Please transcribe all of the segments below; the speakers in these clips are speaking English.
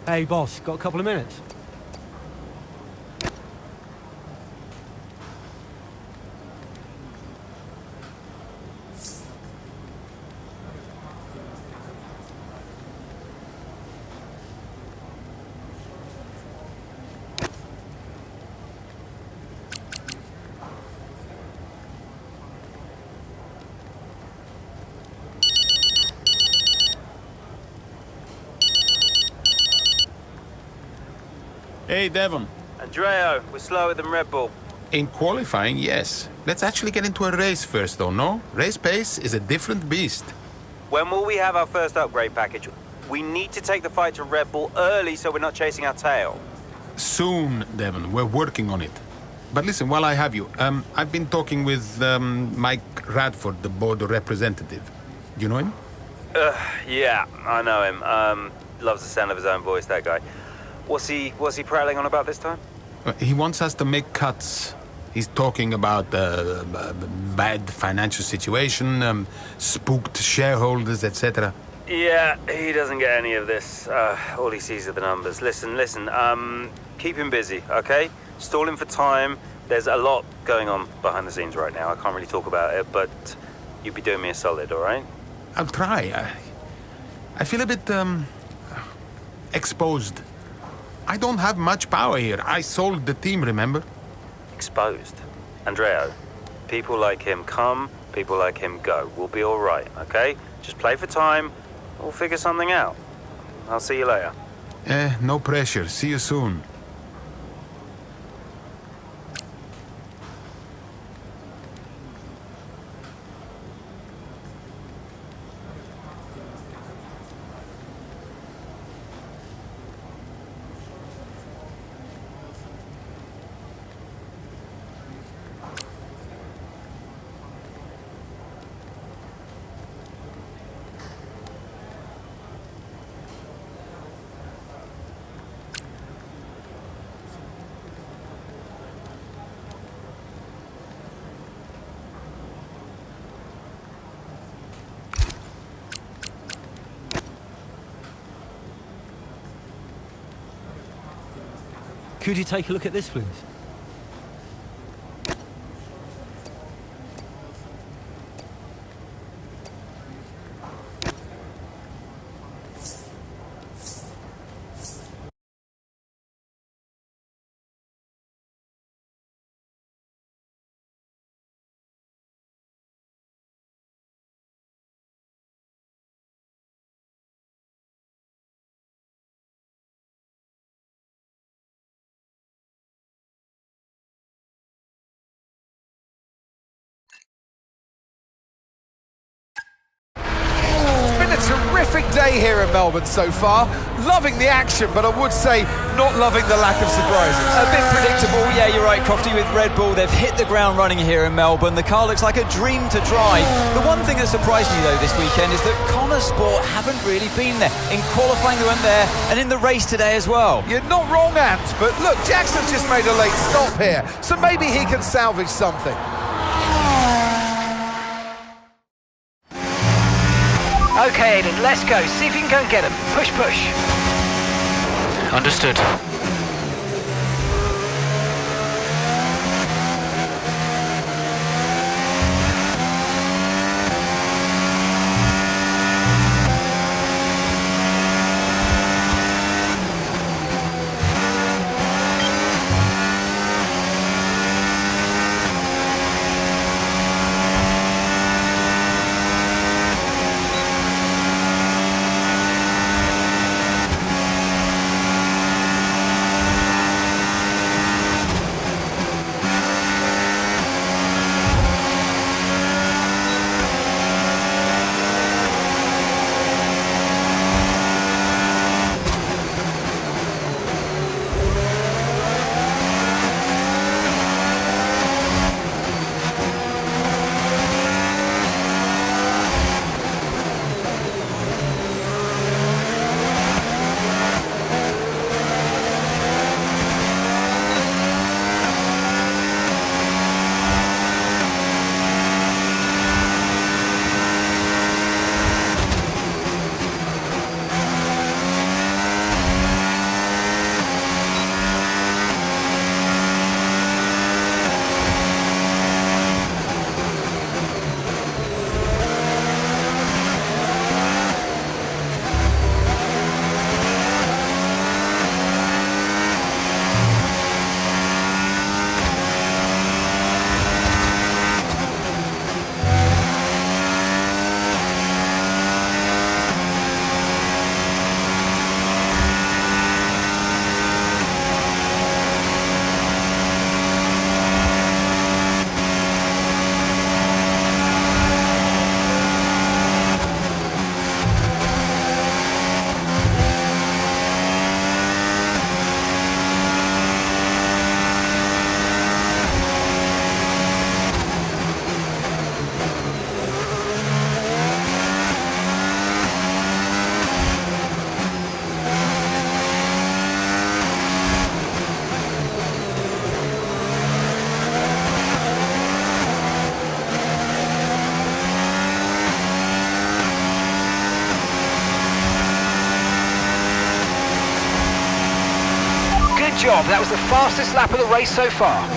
Hey, boss, got a couple of minutes? Hey, Devon. Andreo, we're slower than Red Bull. In qualifying, yes. Let's actually get into a race first, though, no? Race pace is a different beast. When will we have our first upgrade package? We need to take the fight to Red Bull early so we're not chasing our tail. Soon, Devon. We're working on it. But listen, while I have you, I've been talking with Mike Radford, the board representative. Do you know him? Yeah, I know him. Loves the sound of his own voice, that guy. What's he prattling on about this time? He wants us to make cuts. He's talking about bad financial situation, spooked shareholders, etc. Yeah, he doesn't get any of this. All he sees are the numbers. Listen, keep him busy, okay? Stall him for time. There's a lot going on behind the scenes right now. I can't really talk about it, but you'd be doing me a solid, all right? I'll try. I feel a bit exposed. I don't have much power here. I sold the team, remember? Exposed. Andreo, people like him come, people like him go. We'll be all right, okay? Just play for time. We'll figure something out. I'll see you later. No pressure. See you soon. Could you take a look at this, please? Terrific day here in Melbourne so far. Loving the action, but I would say not loving the lack of surprises. A bit predictable, yeah, you're right, Crofty, with Red Bull. They've hit the ground running here in Melbourne. The car looks like a dream to drive. The one thing that surprised me, though, this weekend is that Konnersport haven't really been there. In qualifying, they weren't there, and in the race today as well. You're not wrong, Ant, but look, Jackson's just made a late stop here, so maybe he can salvage something. Okay, Aiden, let's go. See if you can go and get him. Push, push. Understood. job. That was the fastest lap of the race so far.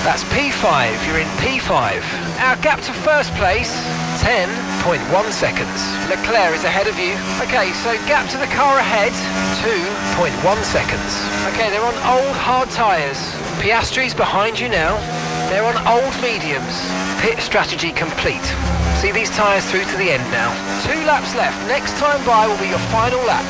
That's P5, you're in P5. Our gap to first place, 10.1 seconds. Leclerc is ahead of you. Okay, so gap to the car ahead, 2.1 seconds. Okay, they're on old hard tyres. Piastri's behind you now. They're on old mediums. Pit strategy complete. See these tyres through to the end now. 2 laps left. Next time by will be your final lap.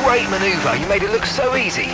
Great manoeuvre, you made it look so easy.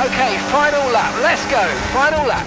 Okay, final lap, let's go, final lap.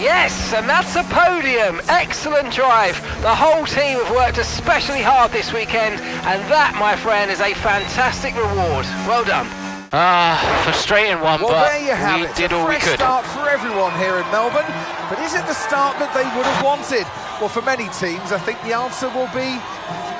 Yes, and that's a podium. Excellent drive. The whole team have worked especially hard this weekend, and that, my friend, is a fantastic reward. Well done. Frustrating one, Well, but there you have we it. did A all we fresh could. start for everyone here in Melbourne, but is it the start that they would have wanted? Well, for many teams, I think the answer will be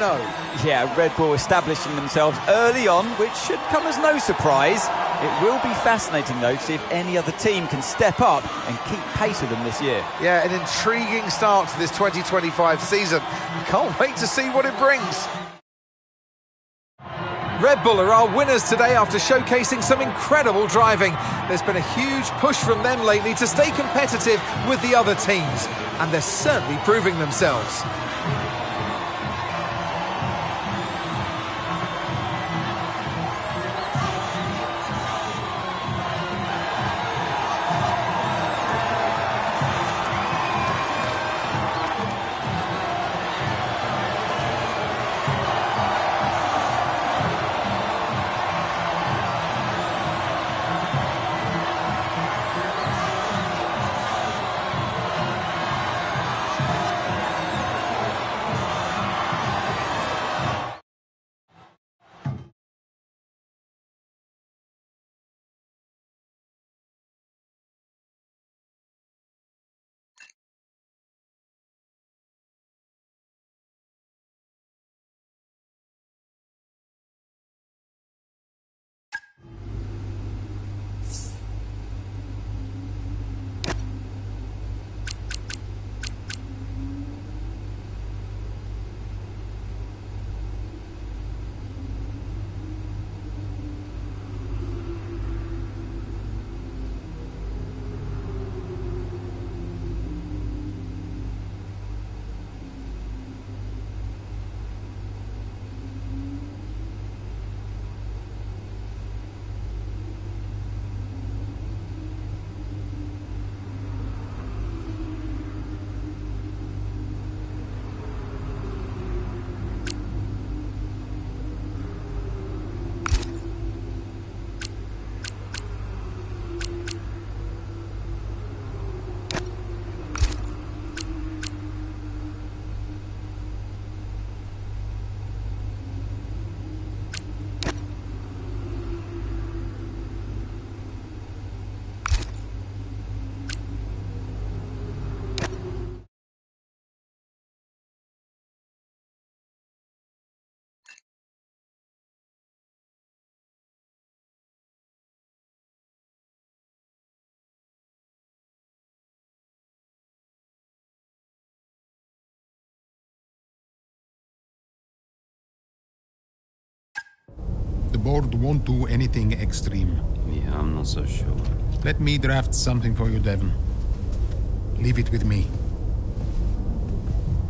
no. Yeah, Red Bull establishing themselves early on, which should come as no surprise. It will be fascinating, though, to see if any other team can step up and keep pace with them this year. Yeah, an intriguing start to this 2025 season. Can't wait to see what it brings. Red Bull are our winners today after showcasing some incredible driving. There's been a huge push from them lately to stay competitive with the other teams, and they're certainly proving themselves. The board won't do anything extreme. Yeah, I'm not so sure. Let me draft something for you, Devon. Leave it with me.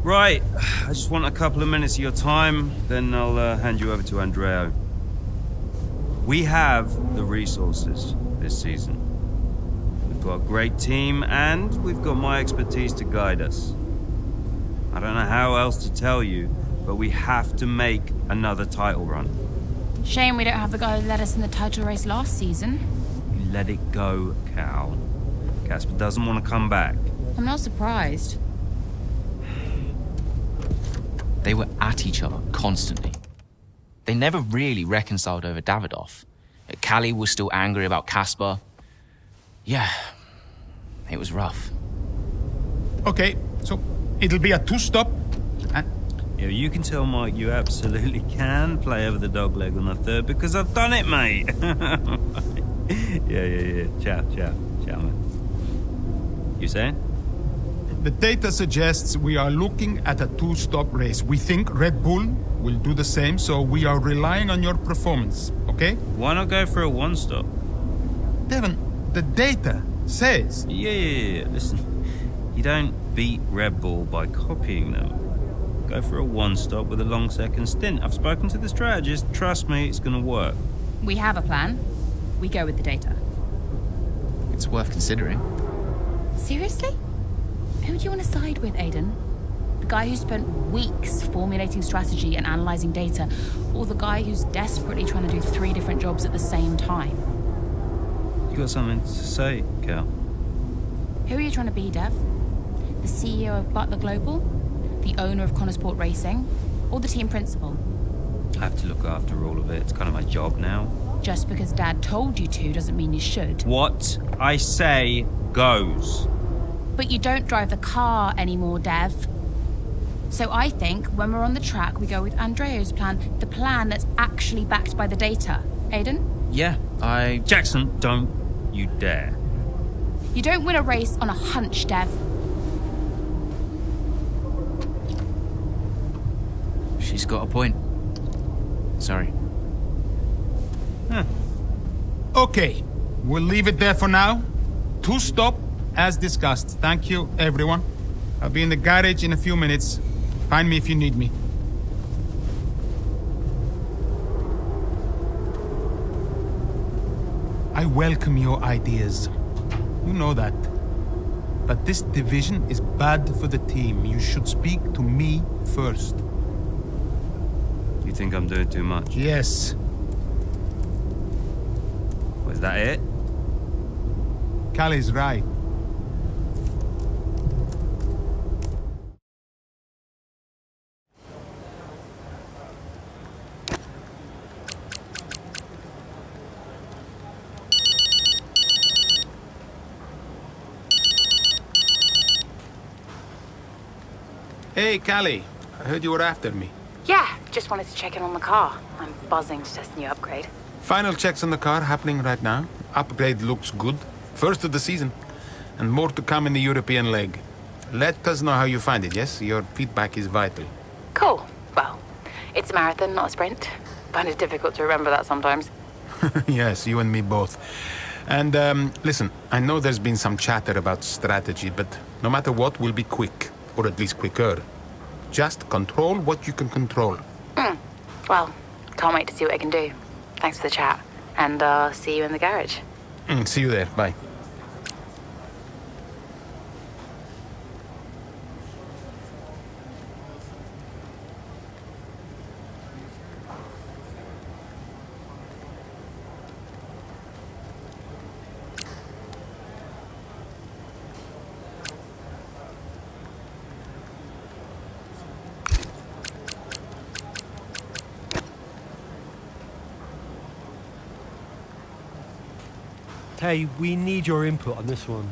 Right, I just want a couple of minutes of your time, then I'll hand you over to Andrea. We have the resources this season. We've got a great team, and we've got my expertise to guide us. I don't know how else to tell you, but we have to make another title run. Shame we don't have the guy who led us in the title race last season. You let it go, Cal. Casper doesn't want to come back. I'm not surprised. They were at each other constantly. They never really reconciled over Davidoff. Callie was still angry about Casper. Yeah, it was rough. Okay, so it'll be a two-stop. Yeah, you can tell Mike you absolutely can play over the dog leg on the third because I've done it, mate. Yeah. Ciao, man. You saying? The data suggests we are looking at a two-stop race. We think Red Bull will do the same, so we are relying on your performance, okay? Why not go for a one-stop? Devon, the data says... Yeah. Listen, you don't beat Red Bull by copying them. Go for a one-stop with a long second stint. I've spoken to the strategist. Trust me, it's going to work. We have a plan. We go with the data. It's worth considering. Seriously? Who do you want to side with, Aiden? The guy who spent weeks formulating strategy and analysing data, or the guy who's desperately trying to do 3 different jobs at the same time? You got something to say, Cal? Who are you trying to be, Dev? The CEO of Butler Global? The owner of Konnersport Racing? Or the team principal? I have to look after all of it. It's kind of my job now. Just because Dad told you to doesn't mean you should. What I say goes. But you don't drive the car anymore, Dev. So I think when we're on the track, we go with Andreo's plan, the plan that's actually backed by the data. Aiden? Yeah, Jackson, don't you dare. You don't win a race on a hunch, Dev. She's got a point. Sorry. Okay, we'll leave it there for now. To stop, as discussed. Thank you, everyone. I'll be in the garage in a few minutes. Find me if you need me. I welcome your ideas. You know that. But this division is bad for the team. You should speak to me first. You think I'm doing too much? Yes. Was that it? Callie's right. Hey, Callie. I heard you were after me. Yeah, just wanted to check in on the car. I'm buzzing to test the new upgrade. Final checks on the car happening right now. Upgrade looks good. First of the season. And more to come in the European leg. Let us know how you find it, yes? Your feedback is vital. Cool. Well, it's a marathon, not a sprint. Find it difficult to remember that sometimes. Yes, you and me both. And, listen, I know there's been some chatter about strategy, but no matter what, we'll be quick. Or at least quicker. Just control what you can control. Well, can't wait to see what I can do. Thanks for the chat. And, see you in the garage. See you there. Bye. Hey, we need your input on this one.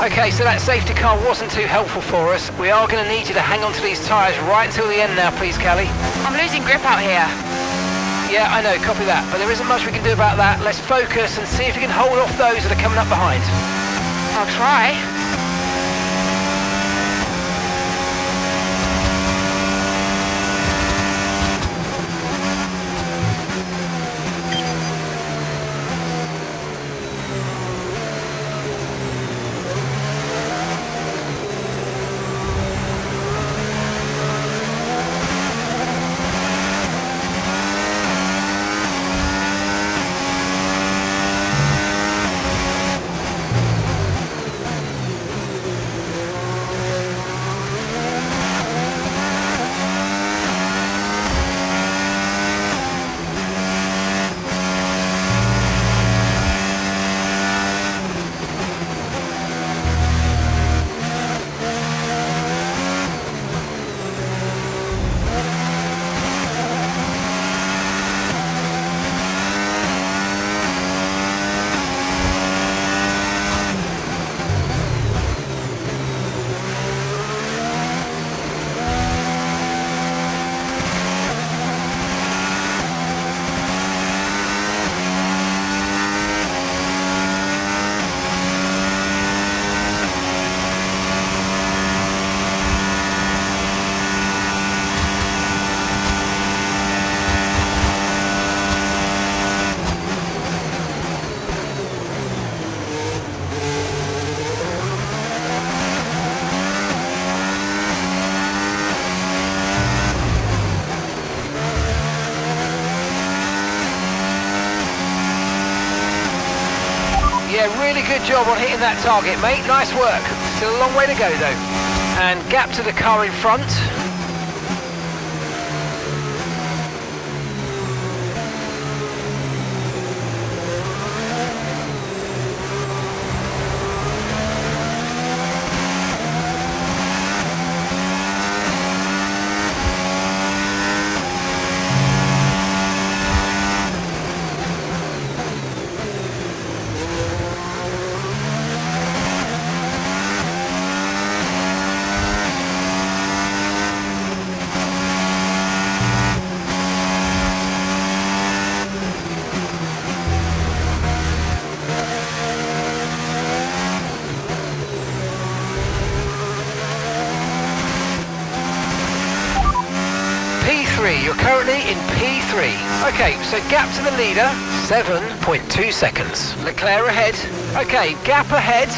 Okay, so that safety car wasn't too helpful for us. We are going to need you to hang on to these tyres right until the end now, please, Callie. I'm losing grip out here. Yeah, I know, copy that. But there isn't much we can do about that. Let's focus and see if we can hold off those that are coming up behind. I'll try. Yeah, really good job on hitting that target, mate. Nice work. Still a long way to go, though. And gap to the car in front. You're currently in P3. Okay, so gap to the leader, 7.2 seconds. Leclerc ahead. Okay, gap ahead,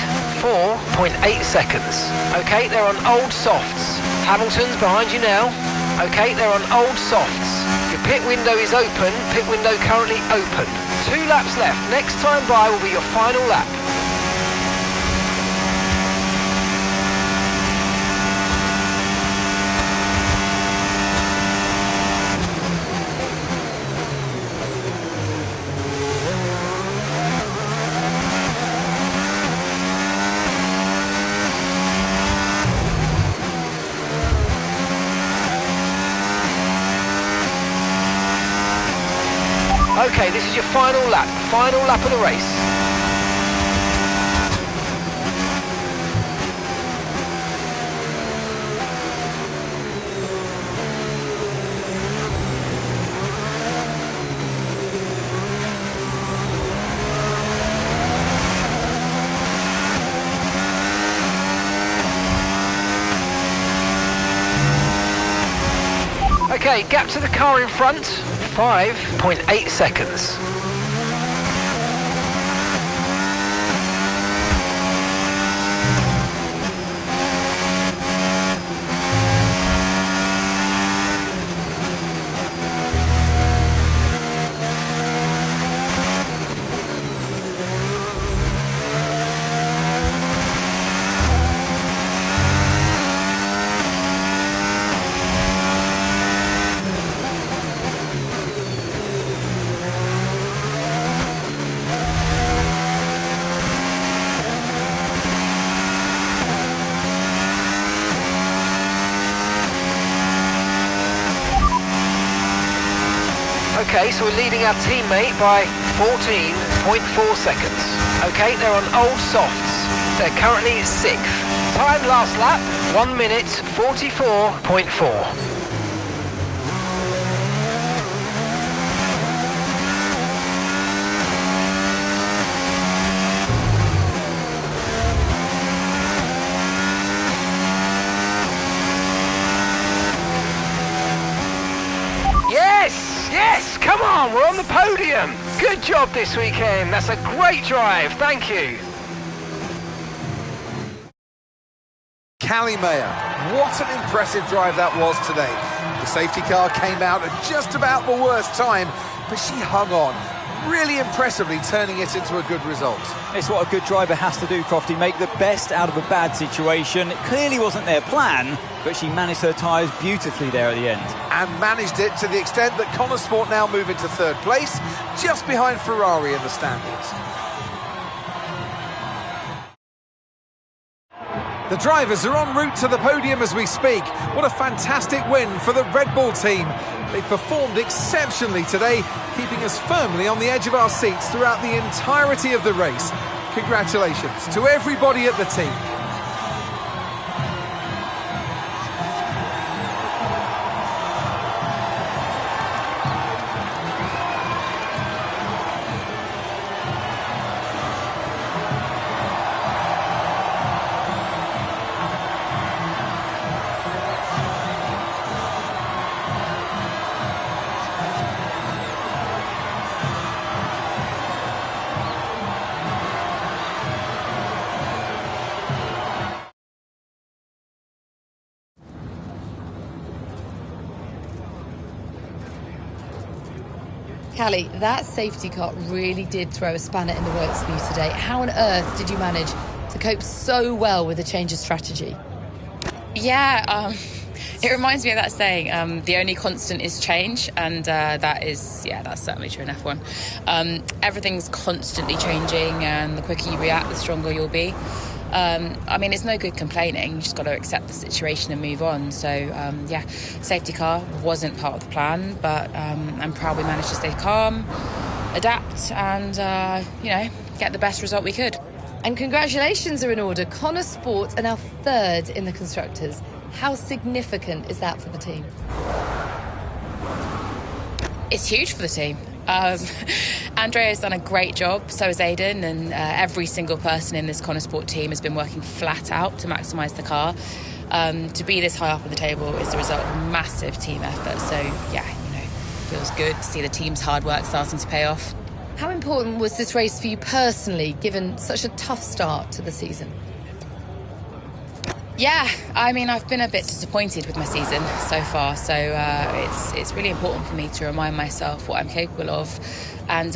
4.8 seconds. Okay, they're on old softs. Hamilton's behind you now. Okay, they're on old softs. Your pit window is open. Pit window currently open. 2 laps left. Next time by will be your final lap. Okay, this is your final lap of the race. Okay, gap to the car in front, 5.8 seconds. Okay, so we're leading our teammate by 14.4 seconds. Okay, they're on old softs. They're currently 6th. Time last lap, 1 minute 44.4. Yes, come on, we're on the podium. Good job this weekend. That's a great drive. Thank you. K.Meier, what an impressive drive that was today. The safety car came out at just about the worst time, but she hung on, really impressively turning it into a good result. It's what a good driver has to do, Crofty, make the best out of a bad situation. It clearly wasn't their plan, but she managed her tyres beautifully there at the end. And managed it to the extent that Konnersport now move into 3rd place, just behind Ferrari in the standings. The drivers are en route to the podium as we speak. What a fantastic win for the Red Bull team. They've performed exceptionally today, keeping us firmly on the edge of our seats throughout the entirety of the race. Congratulations to everybody at the team. Callie, that safety car really did throw a spanner in the works for you today. How on earth did you manage to cope so well with the change of strategy? Yeah, it reminds me of that saying, the only constant is change, and that's certainly true in F1. Everything's constantly changing, and the quicker you react, the stronger you'll be. I mean, it's no good complaining. You just got to accept the situation and move on. So, safety car wasn't part of the plan, but I'm proud we managed to stay calm, adapt, and, get the best result we could. And congratulations are in order. Konnersport are now third in the Constructors. How significant is that for the team? It's huge for the team. Andrea's done a great job, so has Aidan, and every single person in this Konnersport team has been working flat out to maximise the car. To be this high up on the table is the result of massive team effort. So, feels good to see the team's hard work starting to pay off. How important was this race for you personally, given such a tough start to the season? Yeah, I mean, I've been a bit disappointed with my season so far, so it's really important for me to remind myself what I'm capable of, and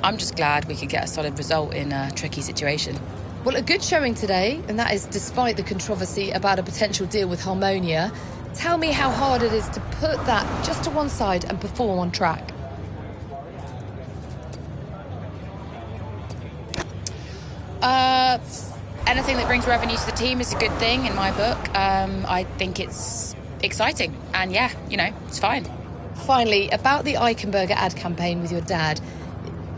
I'm just glad we could get a solid result in a tricky situation. Well, a good showing today, and that is despite the controversy about a potential deal with Harmonia. Tell me how hard it is to put that just to one side and perform on track. Anything that brings revenue to the team is a good thing in my book. I think it's exciting, and it's fine. Finally, about the Eichenberger ad campaign with your dad,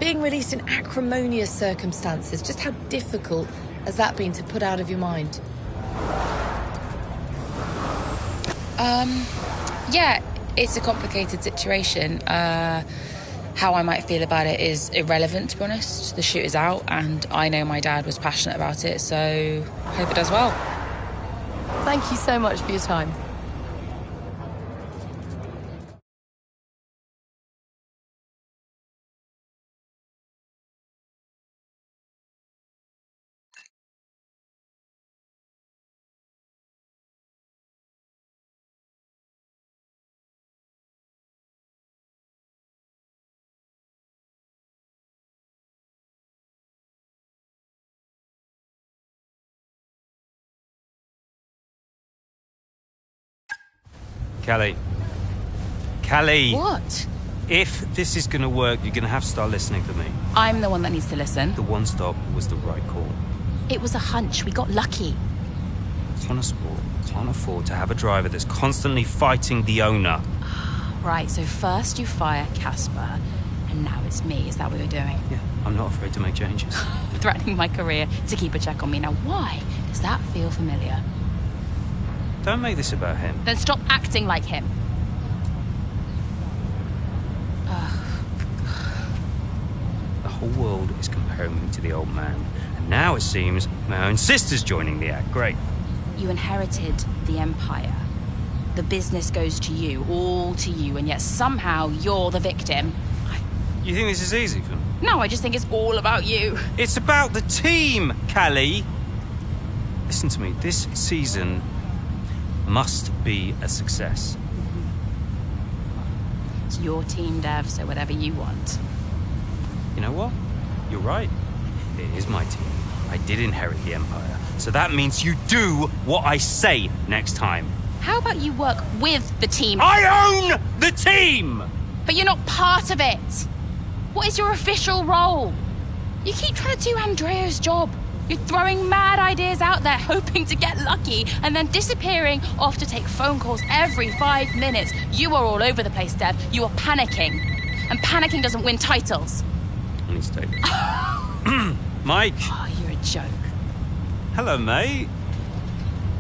being released in acrimonious circumstances, just how difficult has that been to put out of your mind? It's a complicated situation. How I might feel about it is irrelevant, to be honest. The shoot is out, and I know my dad was passionate about it, so hope it does well. Thank you so much for your time. Callie! What? If this is going to work, you're going to have to start listening to me. I'm the one that needs to listen. The one stop was the right call. It was a hunch. We got lucky. Konnersport can't afford to have a driver that's constantly fighting the owner. Right, so first you fire Casper, and now it's me. Is that what you're doing? Yeah, I'm not afraid to make changes. Threatening my career to keep a check on me. Now, why does that feel familiar? Don't make this about him. Then stop acting like him. The whole world is comparing me to the old man. And now it seems my own sister's joining the act. Great. You inherited the empire. The business goes to you, all to you, and yet somehow you're the victim. You think this is easy for me? No, I just think it's all about you. It's about the team, Callie. Listen to me. This season must be a success. It's your team, Dev, so whatever you want. You know what? You're right. It is my team. I did inherit the empire. So that means you do what I say next time. How about you work with the team? I own the team! But you're not part of it. What is your official role? You keep trying to do Andrea's job. You're throwing mad ideas out there, hoping to get lucky, and then disappearing off to take phone calls every 5 minutes. You are all over the place, Dev. You are panicking. And panicking doesn't win titles. I need to take this. Mike. Oh, you're a joke. Hello, mate.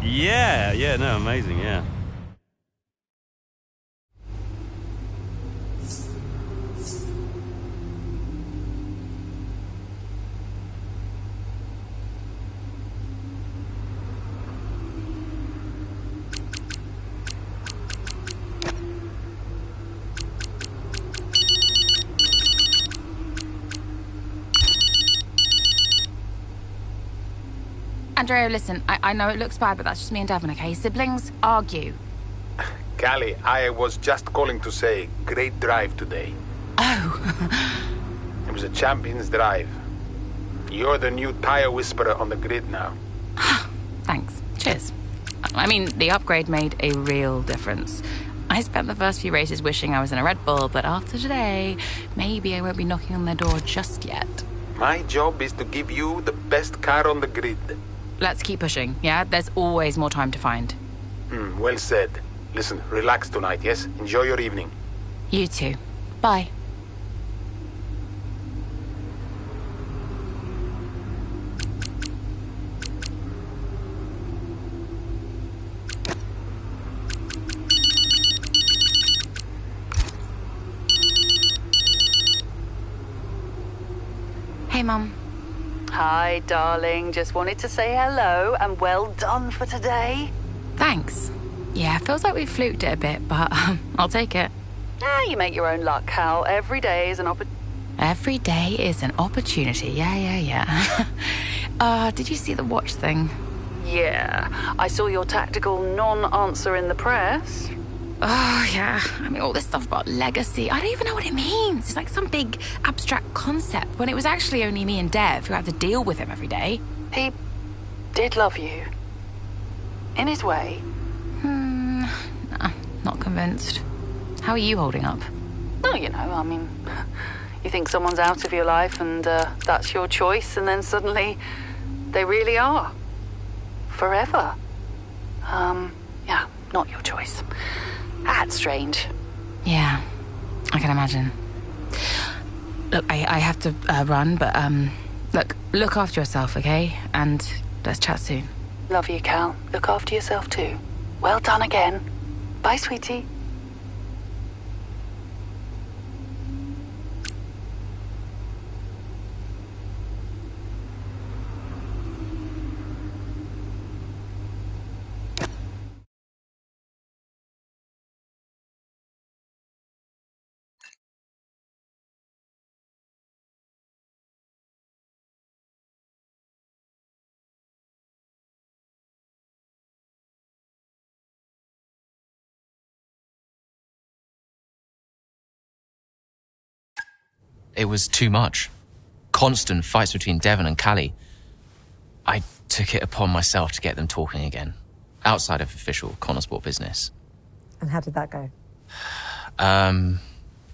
Yeah, no, amazing, yeah. Andrea, listen, I know it looks bad, but that's just me and Devon, okay? Siblings argue. Callie, I was just calling to say, great drive today. Oh. It was a champion's drive. You're the new tire whisperer on the grid now. Thanks. Cheers. I mean, the upgrade made a real difference. I spent the first few races wishing I was in a Red Bull, but after today, maybe I won't be knocking on their door just yet. My job is to give you the best car on the grid. Let's keep pushing, yeah? There's always more time to find. Well said. Listen, relax tonight, yes? Enjoy your evening. You too. Bye. Hey, Mum. Hi, darling. Just wanted to say hello and well done for today. Thanks. Yeah, feels like we fluked it a bit, but I'll take it. You make your own luck, Cal. Every day is an opportunity. Every day is an opportunity. Yeah. Did you see the watch thing? Yeah. I saw your tactical non-answer in the press. Oh, yeah. I mean, all this stuff about legacy, I don't even know what it means. It's like some big abstract concept when it was actually only me and Dev who had to deal with him every day. He did love you. In his way. Nah, not convinced. How are you holding up? Oh, you know, I mean, you think someone's out of your life and that's your choice, and then suddenly they really are. Forever. Yeah, not your choice. That's strange. Yeah, I can imagine. Look, I have to run, but look after yourself, okay? And let's chat soon. Love you, Cal. Look after yourself too. Well done again. Bye, sweetie. It was too much. Constant fights between Devon and Callie. I took it upon myself to get them talking again, outside of official Konnersport business. And how did that go?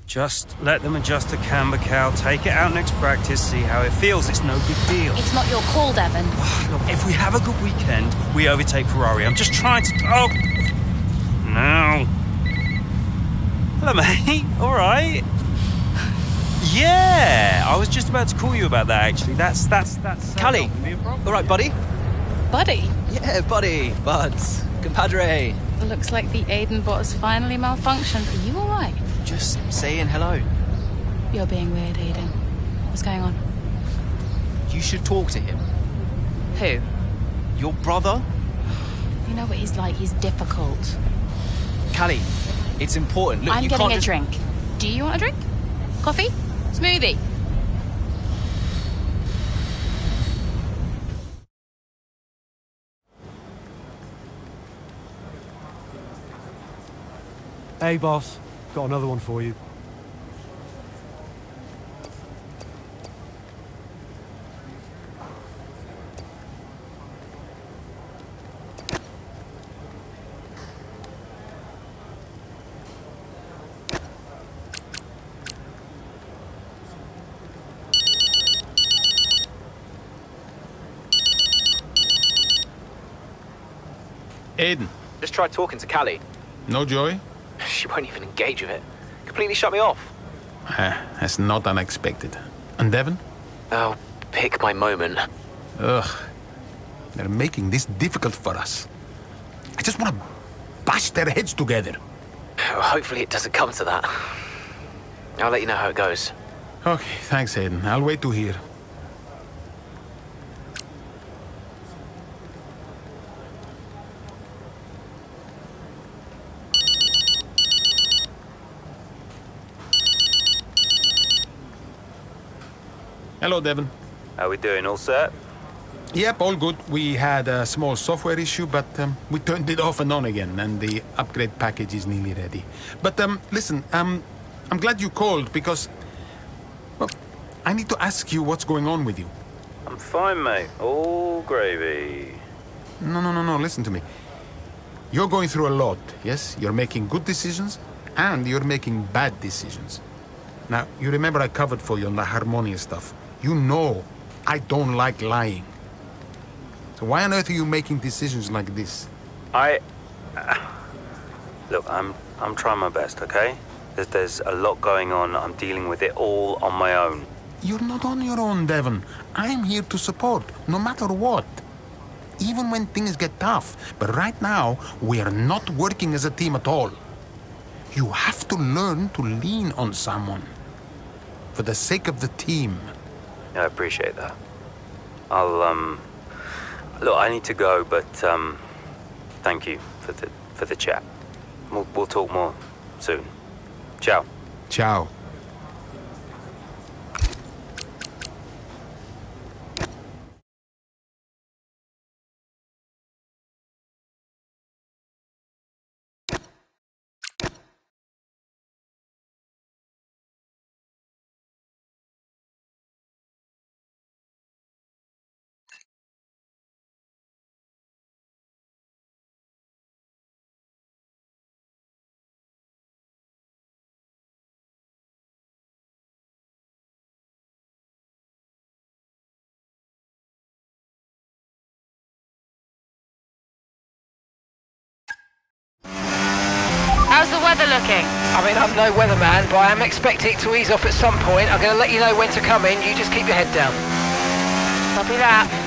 Just let them adjust the camber, Cal. Take it out next practice, see how it feels. It's no big deal. It's not your call, Devon. Look, if we have a good weekend, we overtake Ferrari. I'm just trying to... Oh! No. Hello, mate. All right. Yeah, I was just about to call you about that, actually. That's Callie, all right, buddy? Buddy? Yeah, buddy, buds, compadre. Looks like the Aiden bot has finally malfunctioned. Are you all right? Just saying hello. You're being weird, Aiden. What's going on? You should talk to him. Who? Your brother? You know what he's like. He's difficult. Callie, it's important. Look, I'm you getting can't a drink. Do you want a drink? Coffee? Smoothie? Hey, boss. Got another one for you. Aiden. Just tried talking to Callie. No joy? She won't even engage with it. Completely shut me off. That's not unexpected. And Devon? Oh, pick my moment. Ugh. They're making this difficult for us. I just want to bash their heads together. Hopefully it doesn't come to that. I'll let you know how it goes. Okay, thanks, Aiden. I'll wait to hear. Hello, Devon. How we doing? All set? Yep, all good. We had a small software issue, but we turned it off and on again, and the upgrade package is nearly ready. But listen, I'm I'm glad you called because, well, I need to ask you what's going on with you. I'm fine, mate. All gravy. No, listen to me. You're going through a lot, yes? You're making good decisions and you're making bad decisions. Now, you remember I covered for you on the Harmonia stuff. You know I don't like lying. So why on earth are you making decisions like this? Look, I'm trying my best, okay? There's a lot going on. I'm dealing with it all on my own. You're not on your own, Devon. I'm here to support, no matter what. Even when things get tough. But right now, we are not working as a team at all. You have to learn to lean on someone. For the sake of the team. Yeah, I appreciate that. Look, I need to go, but, thank you for the chat. We'll talk more soon. Ciao. Ciao. How's the weather looking? I mean, I'm no weatherman, but I am expecting it to ease off at some point. I'm going to let you know when to come in. You just keep your head down. Copy that.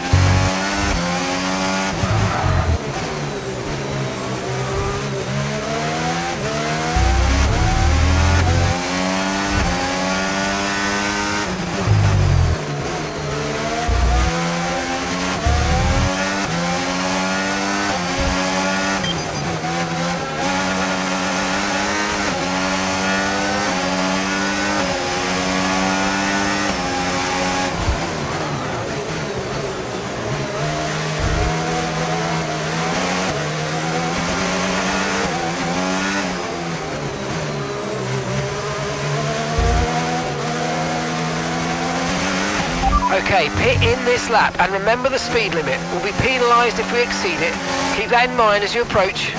Okay, pit in this lap, and remember the speed limit. We'll be penalised if we exceed it. Keep that in mind as you approach.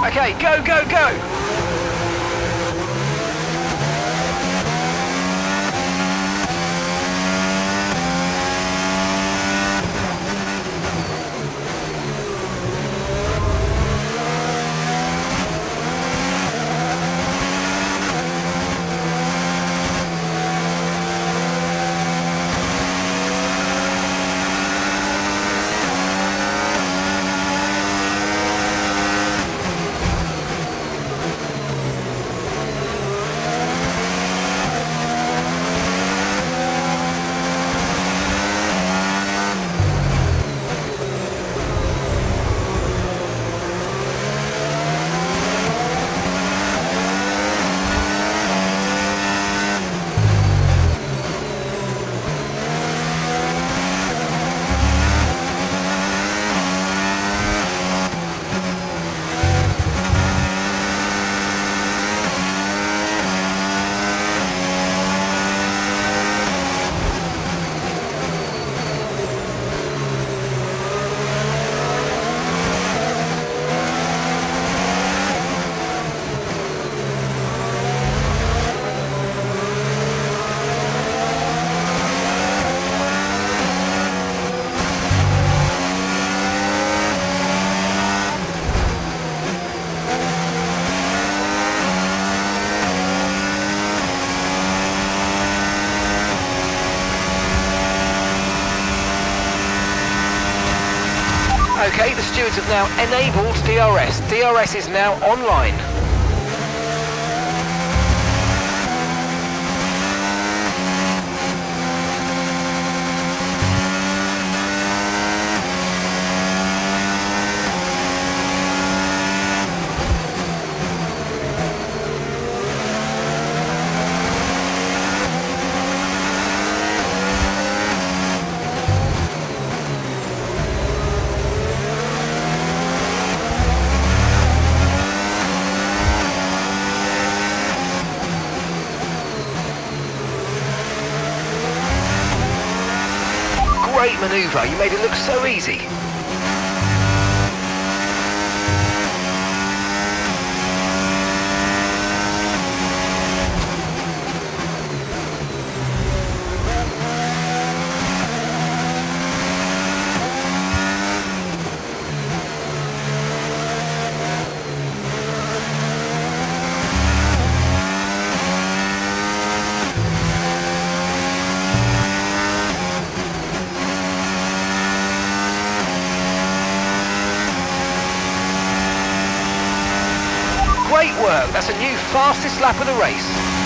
Okay, go, go, go! Okay, the stewards have now enabled DRS. DRS is now online. great manoeuvre. You made it look so easy. Great work, that's a new fastest lap of the race.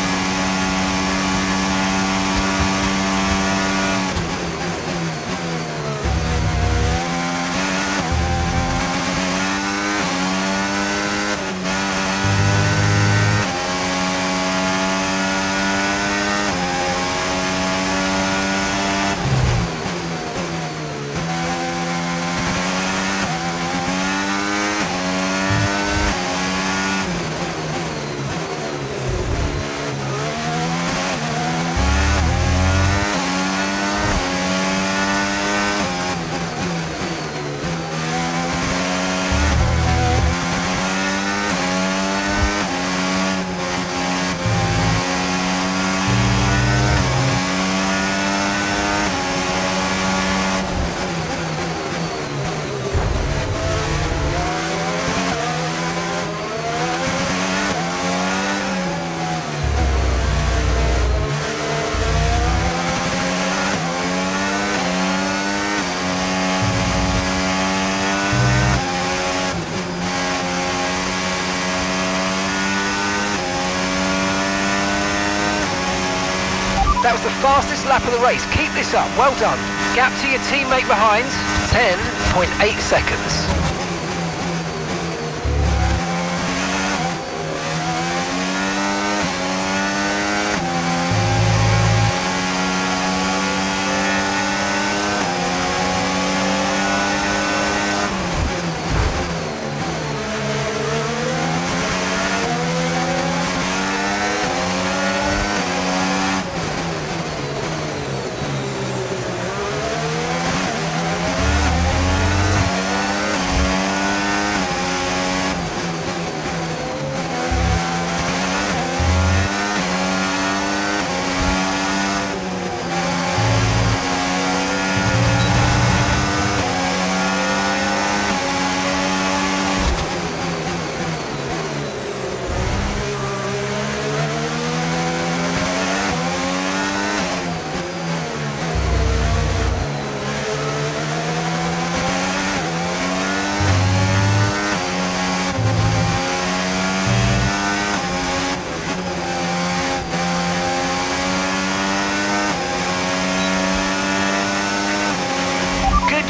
That was the fastest lap of the race. Keep this up. Well done. Gap to your teammate behind, 10.8 seconds.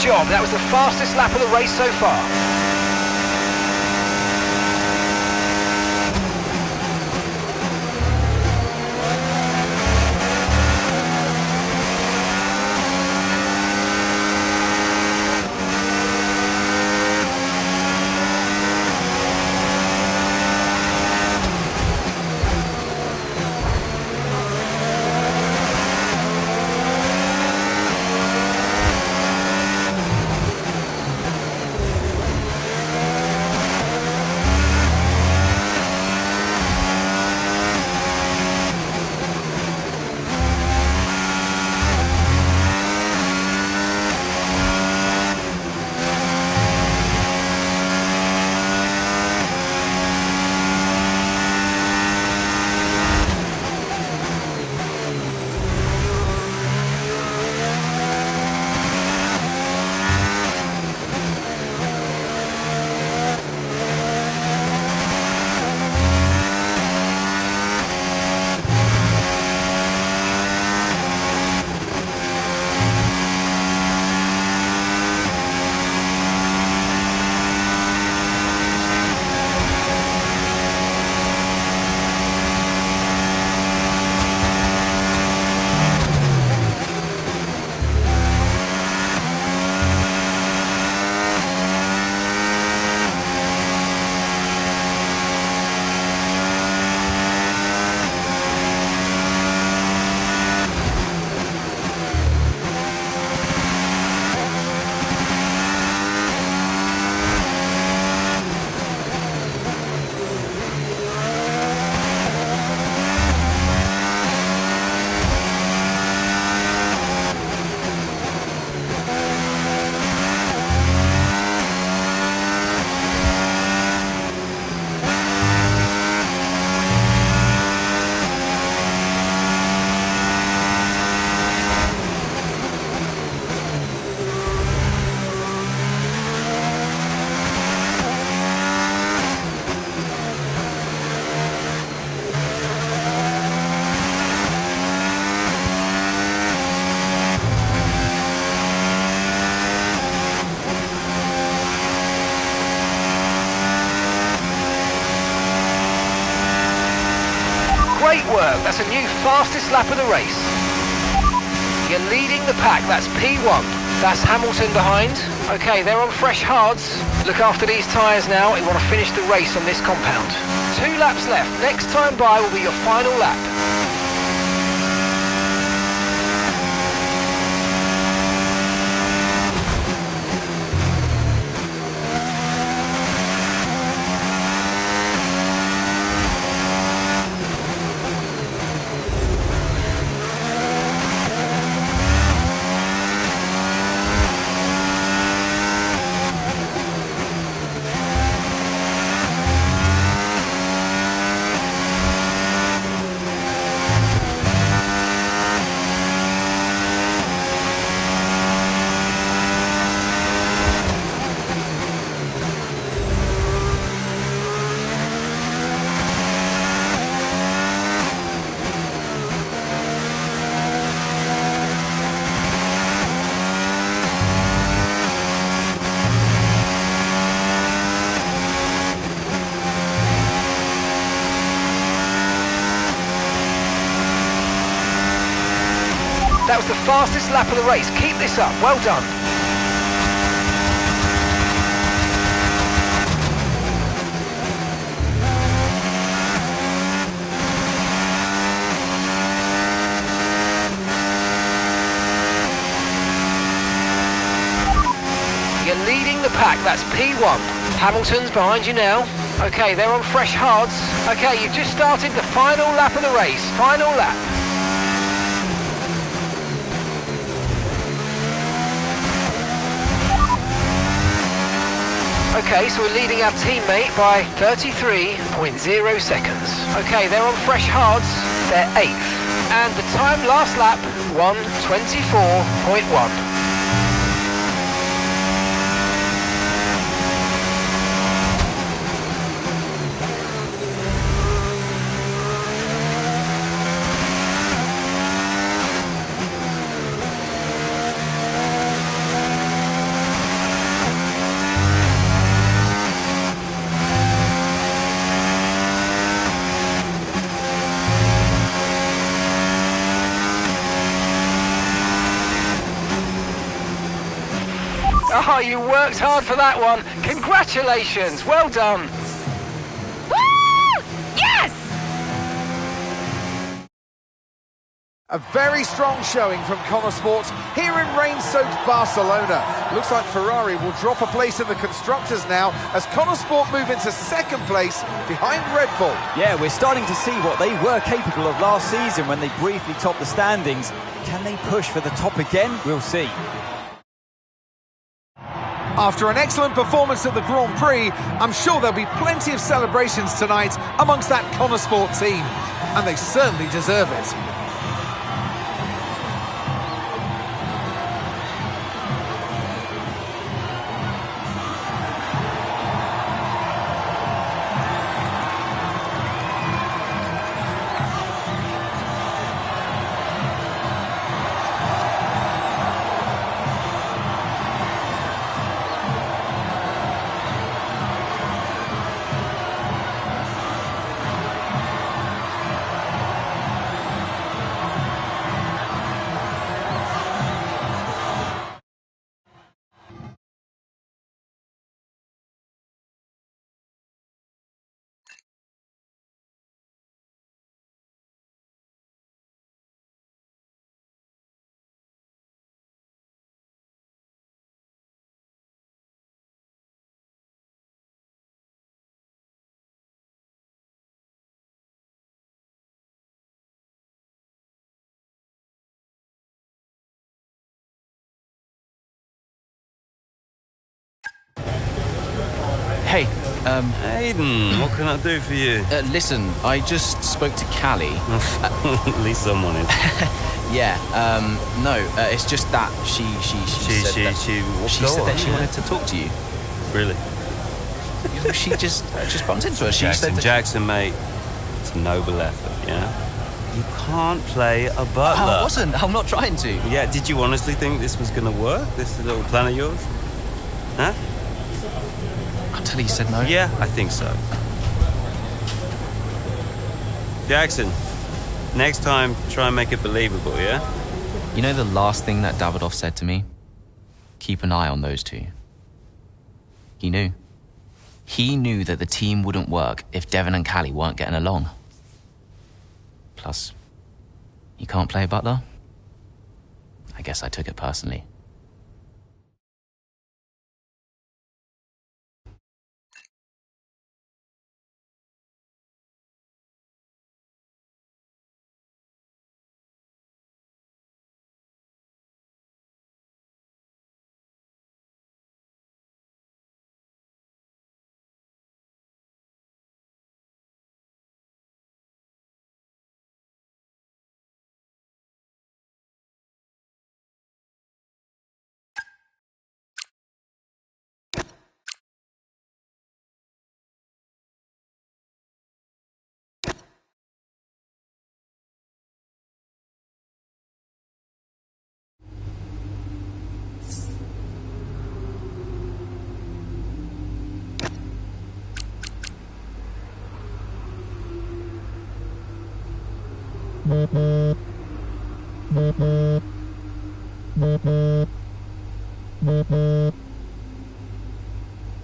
Job. That was the fastest lap of the race so far. That's a new fastest lap of the race. You're leading the pack. That's P1. That's Hamilton behind. Okay, they're on fresh hards. Look after these tyres now. You want to finish the race on this compound. 2 laps left. Next time by will be your final lap. That was the fastest lap of the race. Keep this up. Well done. You're leading the pack. That's P1. Hamilton's behind you now. Okay, they're on fresh hards. Okay, you've just started the final lap of the race. Final lap. Okay, so we're leading our teammate by 33.0 seconds. Okay, they're on fresh hards. They're 8th. And the time last lap, 1:24.1. Oh, you worked hard for that one. Congratulations. Well done. Woo! Yes! A very strong showing from Konnersport here in rain-soaked Barcelona. Looks like Ferrari will drop a place in the Constructors now as Konnersport move into second place behind Red Bull. Yeah, we're starting to see what they were capable of last season when they briefly topped the standings. Can they push for the top again? We'll see. After an excellent performance at the Grand Prix, I'm sure there'll be plenty of celebrations tonight amongst that Konnersport team. And they certainly deserve it. Hey, Aiden, what can I do for you? listen, I just spoke to Callie. At least someone is. Yeah, no, it's just that she said that she wanted to talk to you. Really? She just bumped into her. She Jackson, said that Jackson, mate, it's a noble effort, yeah? You can't play a butler. I wasn't. I'm not trying to. Yeah, did you honestly think this was going to work, this little plan of yours? Huh? Until he said no. Yeah, I think so. Jackson, Next time, try and make it believable, yeah? You know the last thing that Davidoff said to me? Keep an eye on those two. He knew. He knew that the team wouldn't work if Devon and Callie weren't getting along. Plus, you can't play Butler? I guess I took it personally.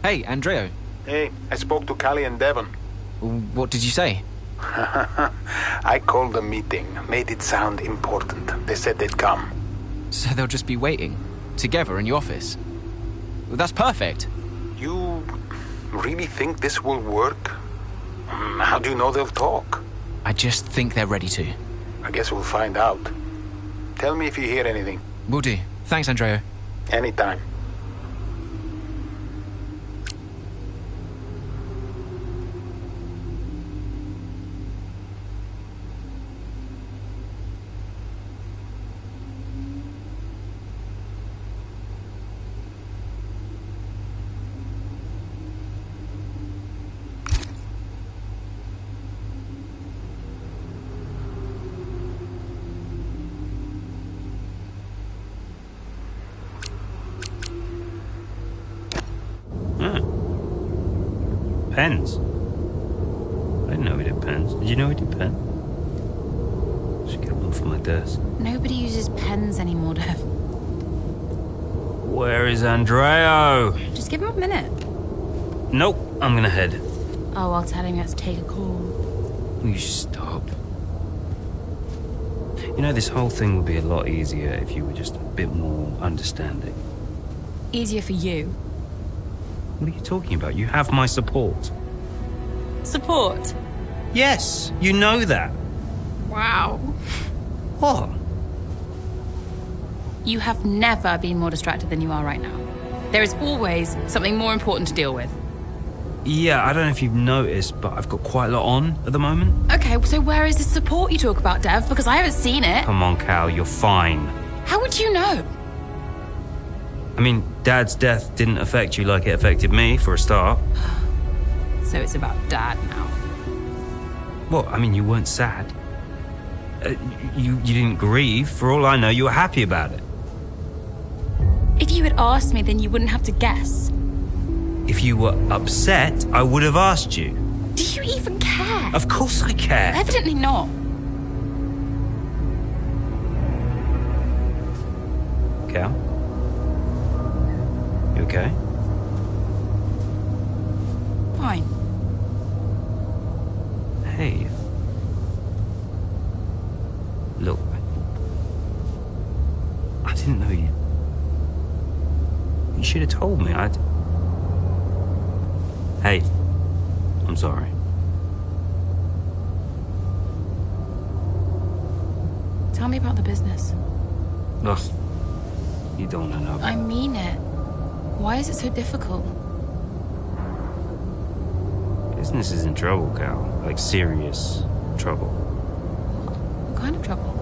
Hey, Andreo. Hey, I spoke to Callie and Devon. What did you say? I called the meeting, made it sound important. They said they'd come. So they'll just be waiting, together in your office? Well, that's perfect. You really think this will work? How do you know they'll talk? I just think they're ready to. I guess we'll find out. Tell me if you hear anything. Will do. Thanks, Andreo. Anytime. Pens? I didn't know he did pens. Did you know he did pens? Should get one for my desk. Nobody uses pens anymore, Dev. Where is Andreo? Just give him a minute. Nope, I'm gonna head. Oh, I'll tell him he has to take a call. You stop. You know, this whole thing would be a lot easier if you were just a bit more understanding. Easier for you. What are you talking about? You have my support. Support? Yes, you know that. Wow. What? You have never been more distracted than you are right now. There is always something more important to deal with. Yeah, I don't know if you've noticed, but I've got quite a lot on at the moment. Okay, so where is the support you talk about, Dev? Because I haven't seen it. Come on, Cal, you're fine. How would you know? I mean, Dad's death didn't affect you like it affected me, for a start. So it's about Dad now. Well, I mean, you weren't sad. You didn't grieve. For all I know, you were happy about it. If you had asked me, then you wouldn't have to guess. If you were upset, I would have asked you. Do you even care? Of course I care. Evidently not. Cal? You okay? Fine. Hey. Look, I didn't know you. You should have told me. Hey, I'm sorry. Tell me about the business. Ugh, you don't want to know. I mean it. Why is it so difficult? Business is in trouble, Cal. Like, serious trouble. What kind of trouble?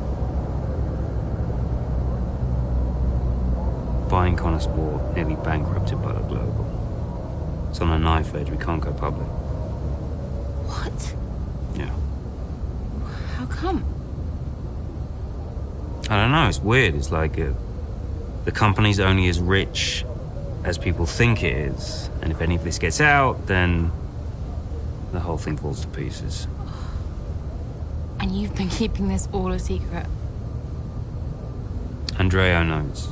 Buying Konnersport nearly bankrupted by the Global. It's on a knife edge. We can't go public. What? Yeah. How come? I don't know. It's weird. It's like the company's only as rich as people think it is. And if any of this gets out, then the whole thing falls to pieces. And you've been keeping this all a secret? Andrea knows.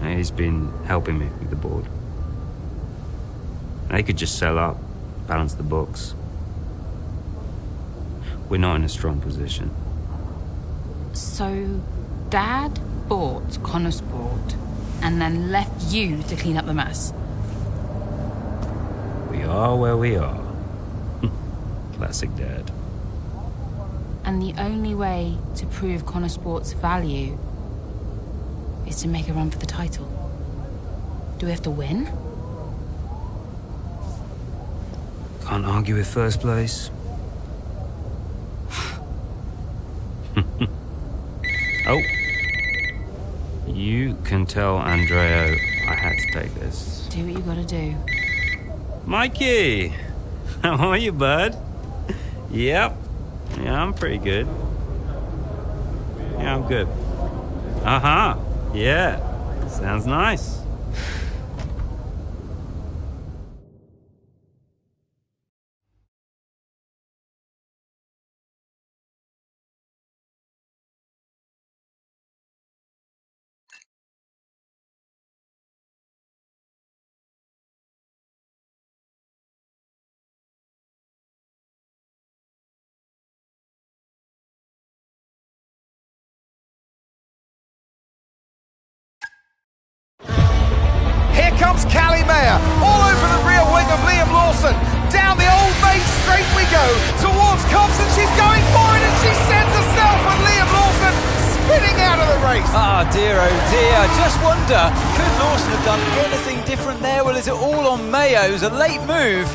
He's been helping me with the board. They could just sell up, balance the books. We're not in a strong position. So, Dad bought Konnersport and then left you to clean up the mess? We are where we are. Classic Dad. And the only way to prove Konnersport's value is to make a run for the title. Do we have to win? Can't argue with first place. Oh. You can tell Andrea I had to take this. Do what you gotta do. Mikey! How are you, bud? Yep. Yeah, I'm pretty good. Yeah, I'm good. Uh-huh. Yeah. Sounds nice. Here comes K.Meier, all over the rear wing of Liam Lawson. Down the old main straight we go, towards Cobbs, and she's going for it, and she sends herself with Liam Lawson spinning out of the race. Ah, dear, oh dear. Just wonder, could Lawson have done anything different there? Well, is it all on Mayo? It was a late move.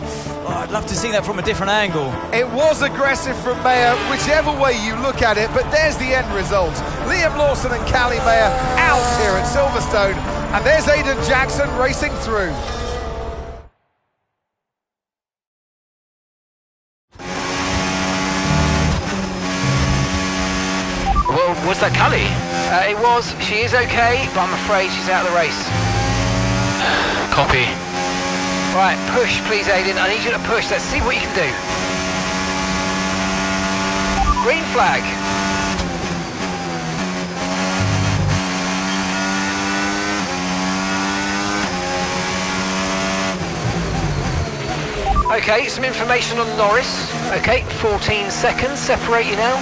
Oh, I'd love to see that from a different angle. It was aggressive from Meier, whichever way you look at it, but there's the end result. Liam Lawson and K.Meier out here at Silverstone, and there's Ö.Jackson racing through. Well, was that Cully? It was. She is okay, but I'm afraid she's out of the race. Copy. Right, push, please, Aiden. I need you to push. Let's see what you can do. Green flag. Okay, some information on Norris. Okay, 14 seconds. Separate you now.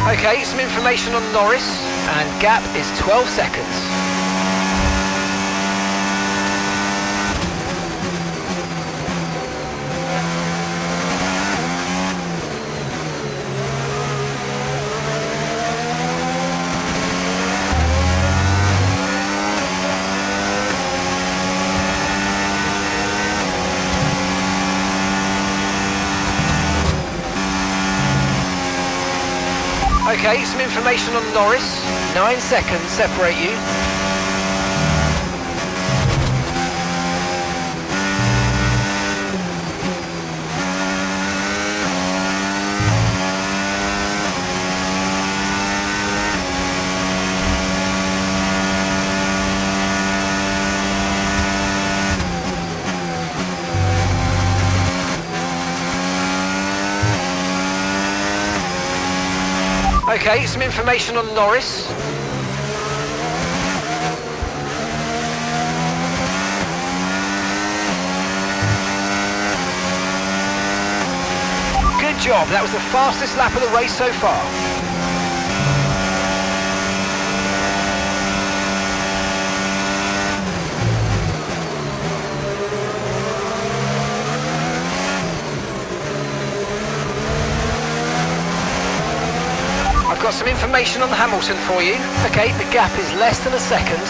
Okay, some information on Norris, and gap is 12 seconds. Okay, some information on Norris. 9 seconds separate you. Okay, some information on Norris. Good job, that was the fastest lap of the race so far. I've got some information on Hamilton for you. Okay, the gap is less than a second.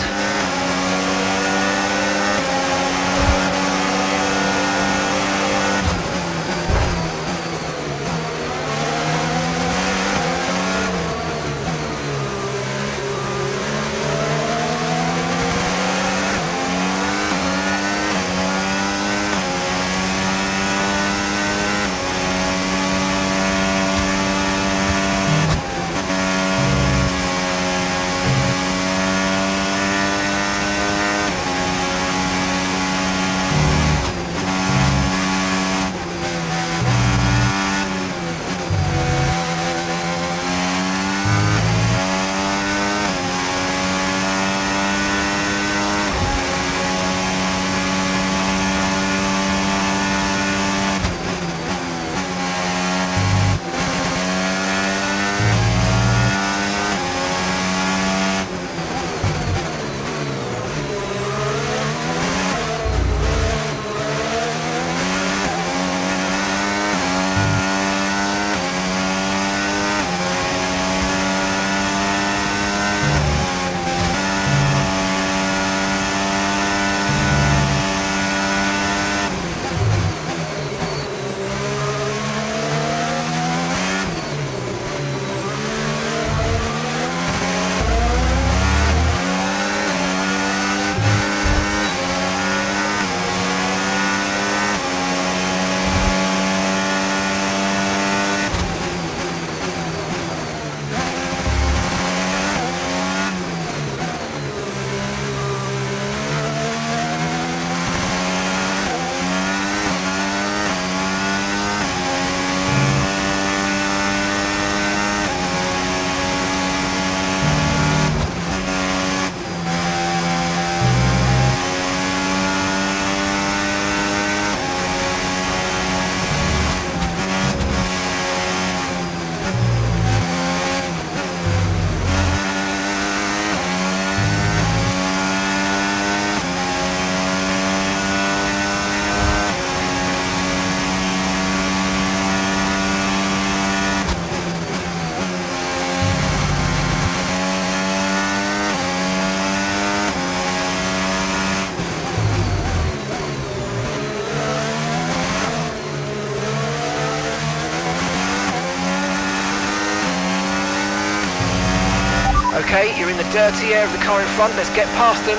Okay, you're in the dirty air of the car in front. Let's get past them.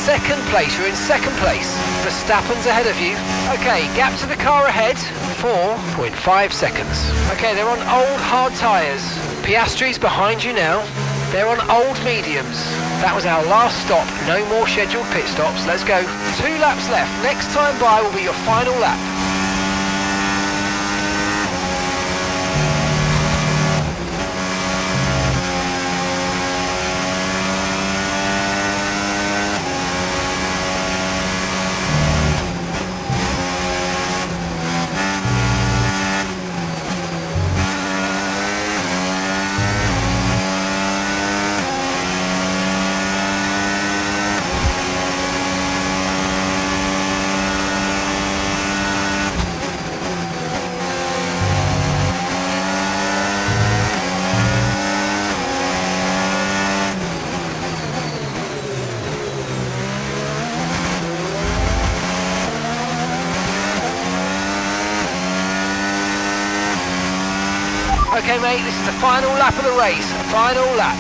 Second place, you're in second place. Verstappen's ahead of you. Okay, gap to the car ahead, 4.5 seconds. Okay, they're on old hard tyres. Piastri's behind you now. They're on old mediums. That was our last stop. No more scheduled pit stops. Let's go. 2 laps left. Next time by will be your final lap. Okay, mate, this is the final lap of the race. Final lap.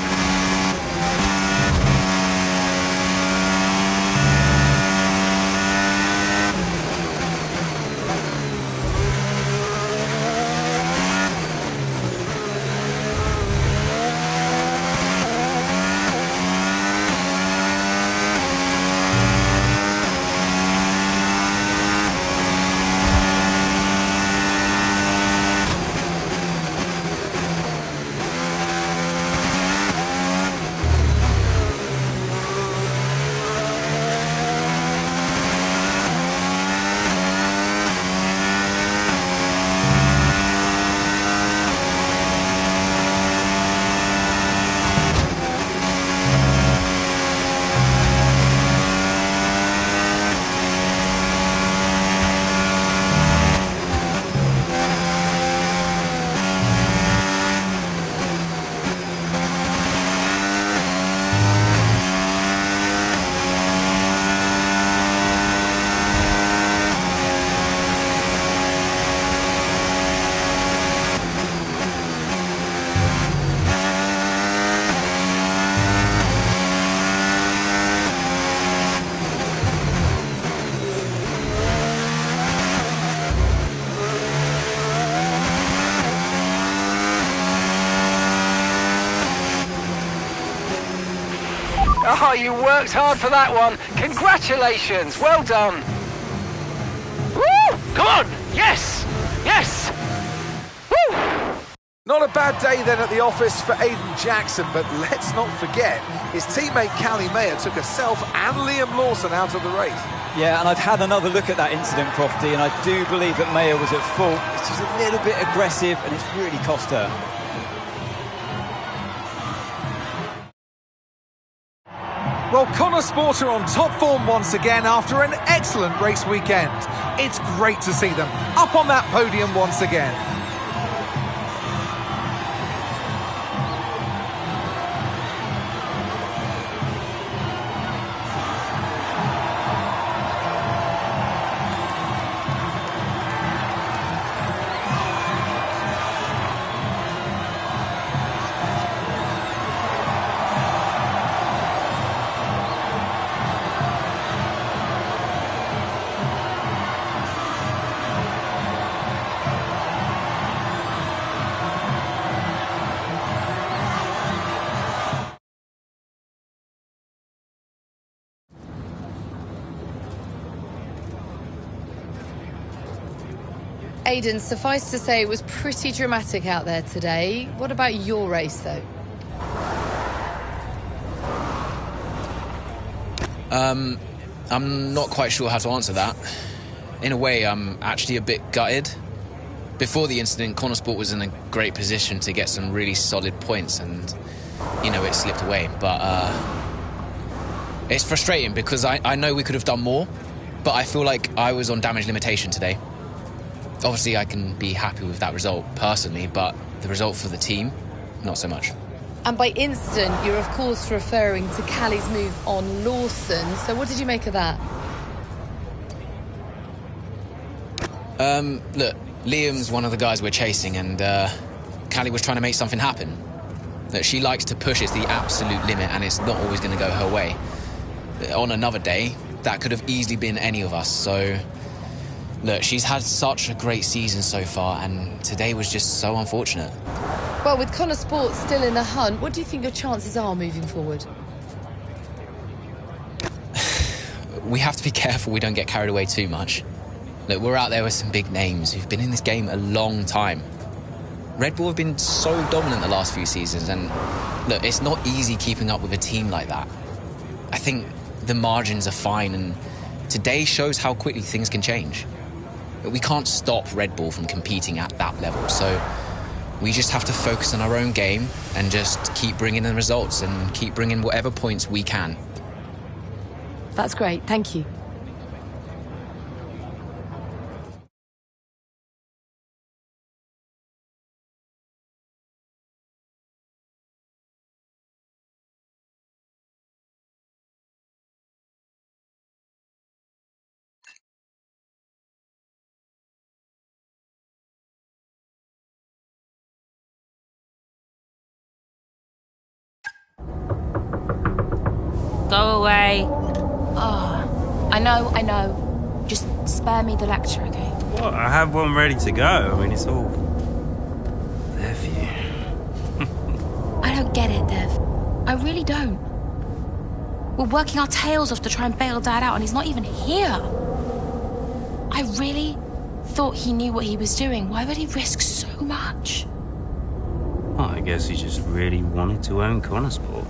Oh, you worked hard for that one. Congratulations. Well done. Woo! Come on. Yes. Yes. Woo! Not a bad day then at the office for Ö.Jackson, but let's not forget his teammate K.Meier took herself and Liam Lawson out of the race. Yeah, and I've had another look at that incident, Crofty, and I do believe that Meier was at fault. It's just a little bit aggressive, and it's really cost her. Well, Konnersport are on top form once again after an excellent race weekend. It's great to see them up on that podium once again. Aidan, suffice to say it was pretty dramatic out there today. What about your race, though? I'm not quite sure how to answer that. In a way, I'm actually a bit gutted. Before the incident, Konnersport was in a great position to get some really solid points and, you know, it slipped away. But it's frustrating because I know we could have done more, but I feel like I was on damage limitation today. Obviously, I can be happy with that result personally, but the result for the team, not so much. And by incident, you're of course referring to Callie's move on Lawson. So what did you make of that? Look, Liam's one of the guys we're chasing, and Callie was trying to make something happen. Look, she likes to push it to the absolute limit, and it's not always going to go her way. On another day, that could have easily been any of us, so... Look, she's had such a great season so far, and today was just so unfortunate. Well, with Konnersport still in the hunt, what do you think your chances are moving forward? We have to be careful we don't get carried away too much. Look, we're out there with some big names who've been in this game a long time. Red Bull have been so dominant the last few seasons, and look, it's not easy keeping up with a team like that. I think the margins are fine, and today shows how quickly things can change. We can't stop Red Bull from competing at that level, so we just have to focus on our own game and just keep bringing in results and keep bringing whatever points we can. That's great, thank you. Go away. Oh, I know. Just spare me the lecture, okay? What? I have one ready to go. I mean, it's all there for you. I don't get it, Dev. I really don't. We're working our tails off to try and bail Dad out, and he's not even here. I really thought he knew what he was doing. Why would he risk so much? Well, I guess he just really wanted to own Konnersport.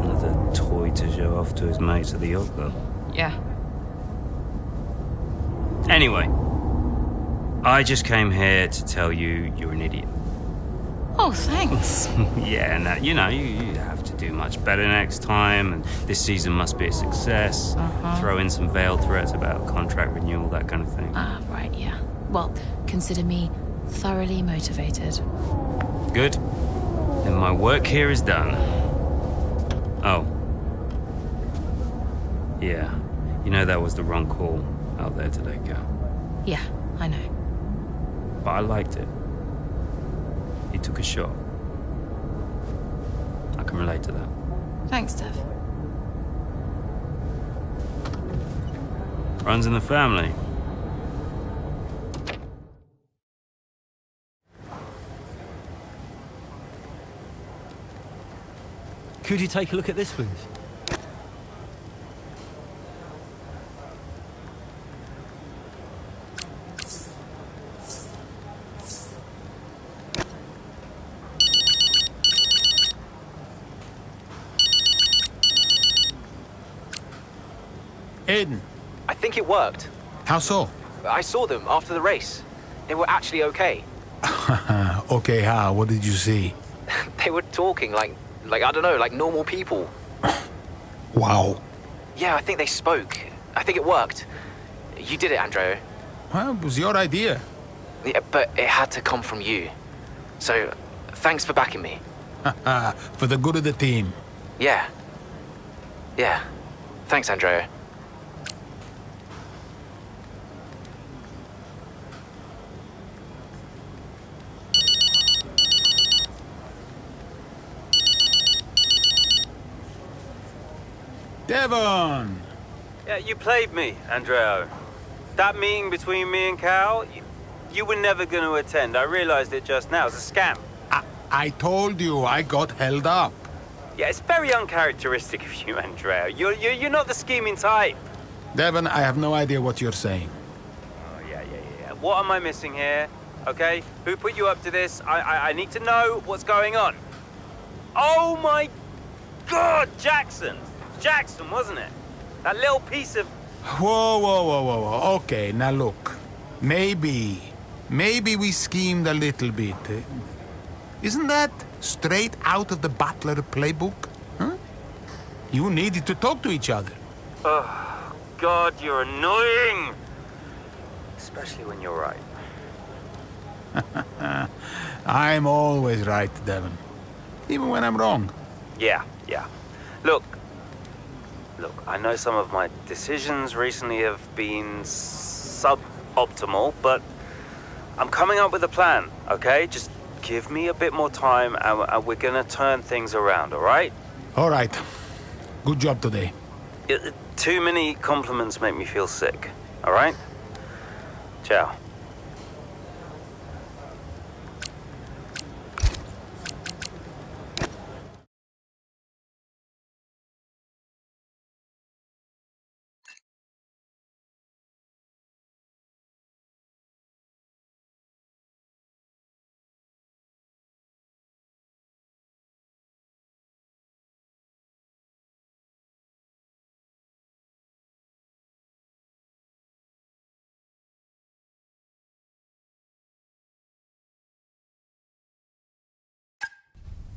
Another toy to show off to his mates at the yacht club. Yeah. Anyway, I just came here to tell you you're an idiot. Oh, thanks. Yeah, and you know, you have to do much better next time, and this season must be a success. Throw in some veiled threats about contract renewal, that kind of thing. Right, yeah. Well, consider me thoroughly motivated. Good. Then my work here is done. Oh. Yeah. You know that was the wrong call out there today, Cal. Yeah, I know. But I liked it. He took a shot. I can relate to that. Thanks, Dev. Runs in the family. Could you take a look at this, please? Aiden. I think it worked. How so? I saw them after the race. They were actually okay. Okay, how? What did you see? They were talking like I don't know, like normal people. Wow. Yeah, I think they spoke. I think it worked. You did it, Andrea. Well, it was your idea. Yeah, but it had to come from you. So, thanks for backing me. For the good of the team. Yeah. Yeah. Thanks, Andrea. Devon! Yeah, you played me, Andreo. That meeting between me and Cal, you were never going to attend. I realized it just now. It's a scam. I told you I got held up. Yeah, it's very uncharacteristic of you, Andreo. You're not the scheming type. Devon, I have no idea what you're saying. Oh, yeah. What am I missing here? Okay? Who put you up to this? I need to know what's going on. Oh, my God! Jackson, wasn't it? That little piece of... Whoa. Okay, now look. Maybe we schemed a little bit. Isn't that straight out of the Butler playbook? Huh? You needed to talk to each other. Oh, God, you're annoying. especially when you're right. I'm always right, Devon. Even when I'm wrong. Yeah. Look, I know some of my decisions recently have been suboptimal, but I'm coming up with a plan, okay? Just give me a bit more time and we're gonna turn things around, all right? All right. Good job today. Too many compliments make me feel sick, all right? Ciao.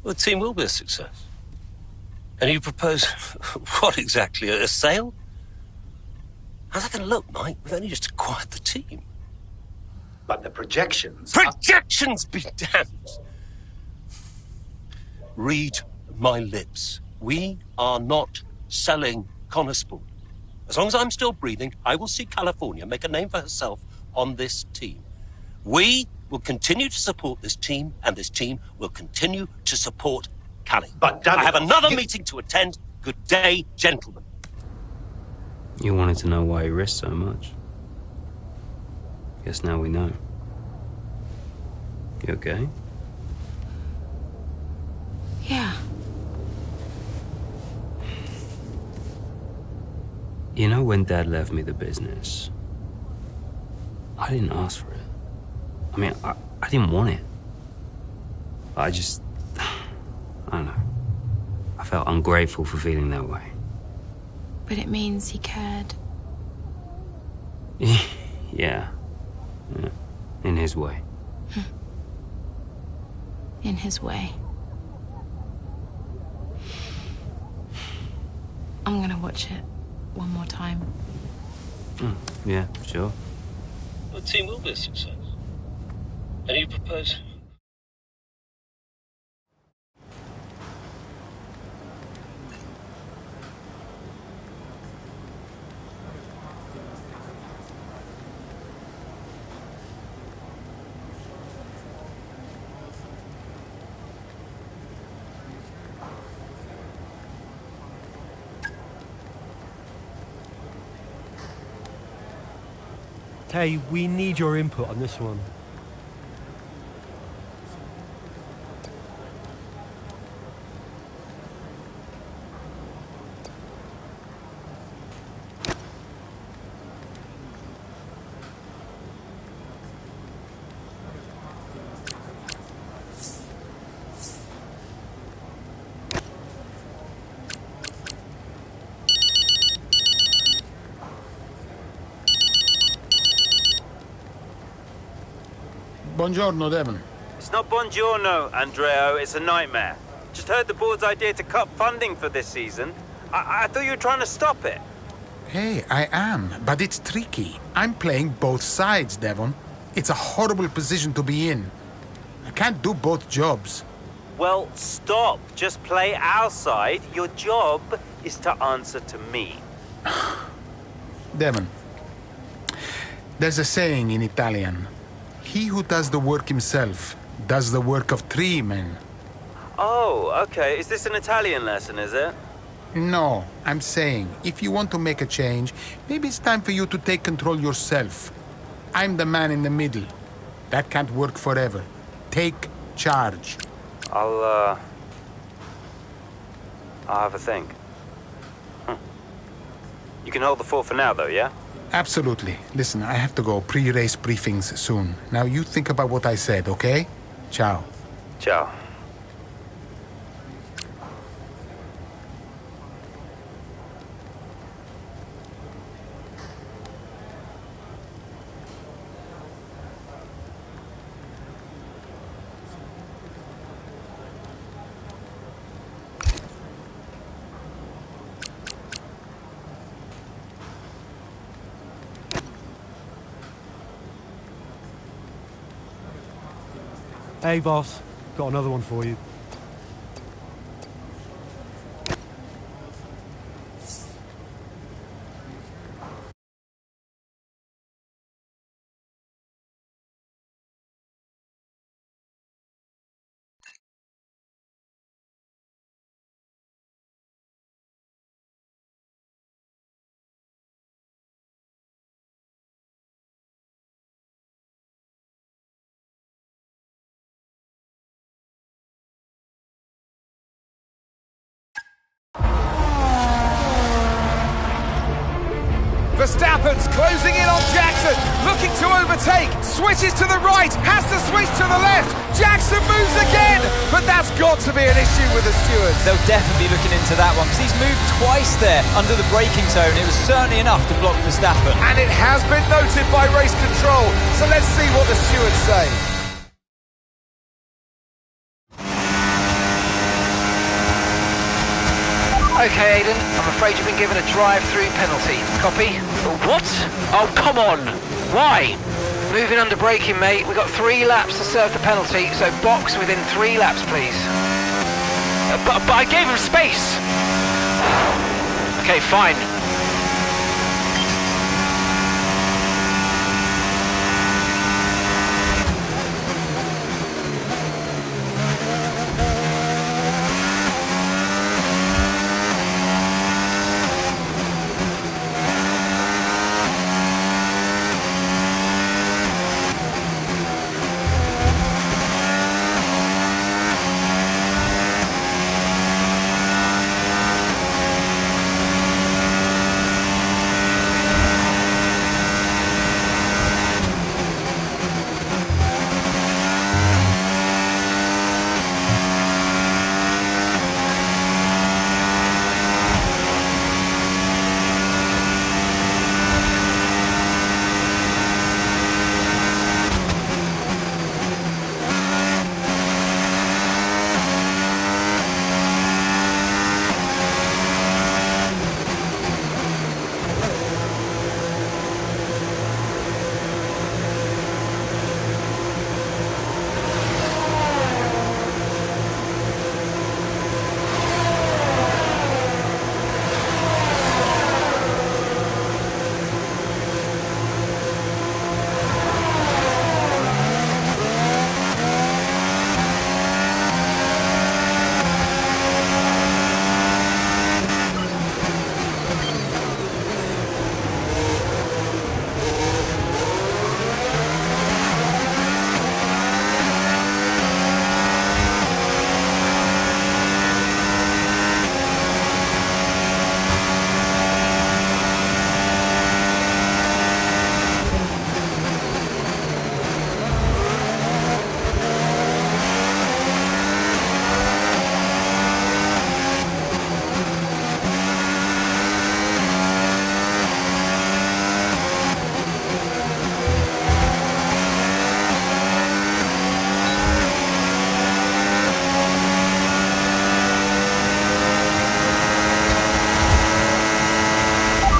Well, the team will be a success. And you propose what exactly? A sale? How's that going to look, Mike? We've only just acquired the team. But the projections... Projections be damned! Read my lips. We are not selling Konnersport. As long as I'm still breathing, I will see California make a name for herself on this team. We will continue to support this team, and this team will continue to support Callie. But I have another meeting to attend. Good day, gentlemen. You wanted to know why he risked so much. Guess now we know. You okay? Yeah. You know, when Dad left me the business, I didn't ask for it. I mean, I didn't want it. I don't know. I felt ungrateful for feeling that way. But it means he cared. Yeah. In his way. In his way. I'm gonna watch it one more time. Yeah, sure. The team will be a success. And you propose... Hey, we need your input on this one. Buongiorno, Devon. It's not buongiorno, Andreo. It's a nightmare. Just heard the board's idea to cut funding for this season. I thought you were trying to stop it. Hey, I am, but it's tricky. I'm playing both sides, Devon. It's a horrible position to be in. I can't do both jobs. Well, stop. Just play our side. Your job is to answer to me. Devon, there's a saying in Italian. He who does the work himself does the work of 3 men. Oh, okay. Is this an Italian lesson, is it? No, I'm saying, if you want to make a change, maybe it's time for you to take control yourself. I'm the man in the middle. That can't work forever. Take charge. I'll have a think. You can hold the fort for now, though, yeah? Absolutely. Listen, I have to go. Pre-race briefings soon. Now you think about what I said, okay? Ciao. Ciao. Hey, boss. Got another one for you. Verstappen's closing in on Jackson, looking to overtake, switches to the right, has to switch to the left, Jackson moves again, but that's got to be an issue with the stewards. They'll definitely be looking into that one, because he's moved twice there under the braking zone. It was certainly enough to block Verstappen. And it has been noted by race control, so let's see what the stewards say. Okay, Aiden, I'm afraid you've been given a drive-through penalty. Copy? What? Oh, come on! Why? Moving under braking, mate. We've got 3 laps to serve the penalty, so box within 3 laps, please. But I gave him space! Okay, fine.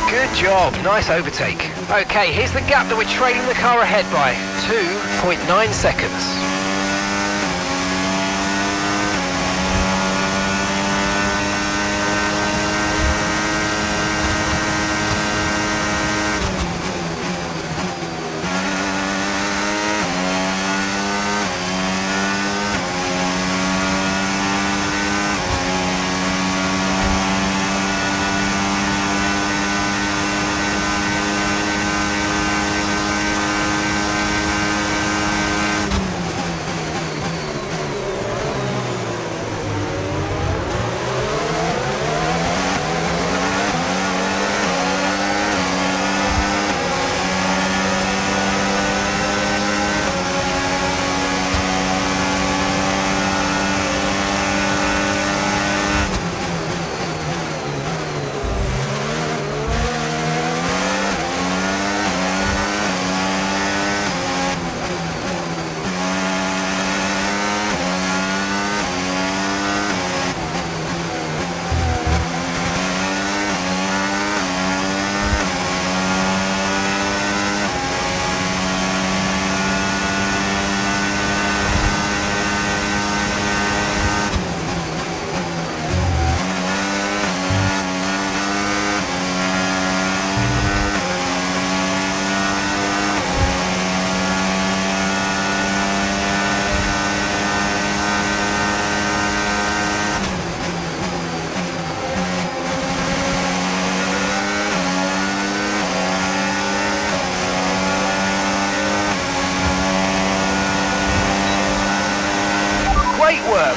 Good job, nice overtake. Okay, here's the gap that we're trailing the car ahead by. 2.9 seconds.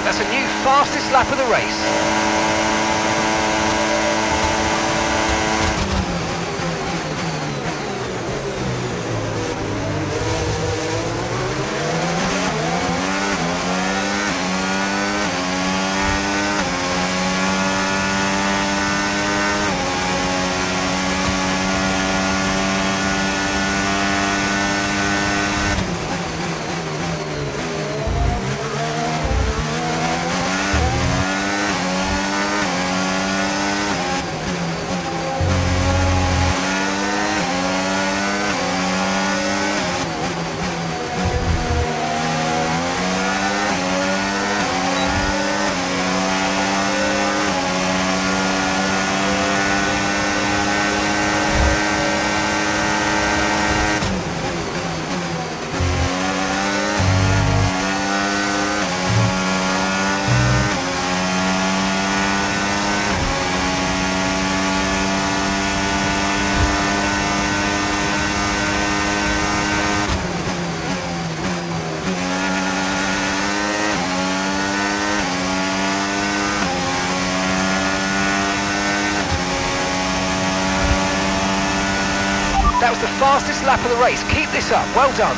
That's a new fastest lap of the race. That was the fastest lap of the race. Keep this up. Well done.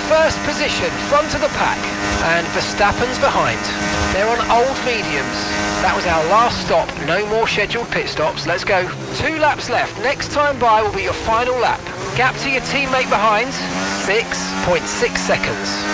First position, front of the pack, and Verstappen's behind. They're on old mediums. That was our last stop, no more scheduled pit stops. Let's go. 2 laps left. Next time by will be your final lap. Gap to your teammate behind, 6.6 seconds.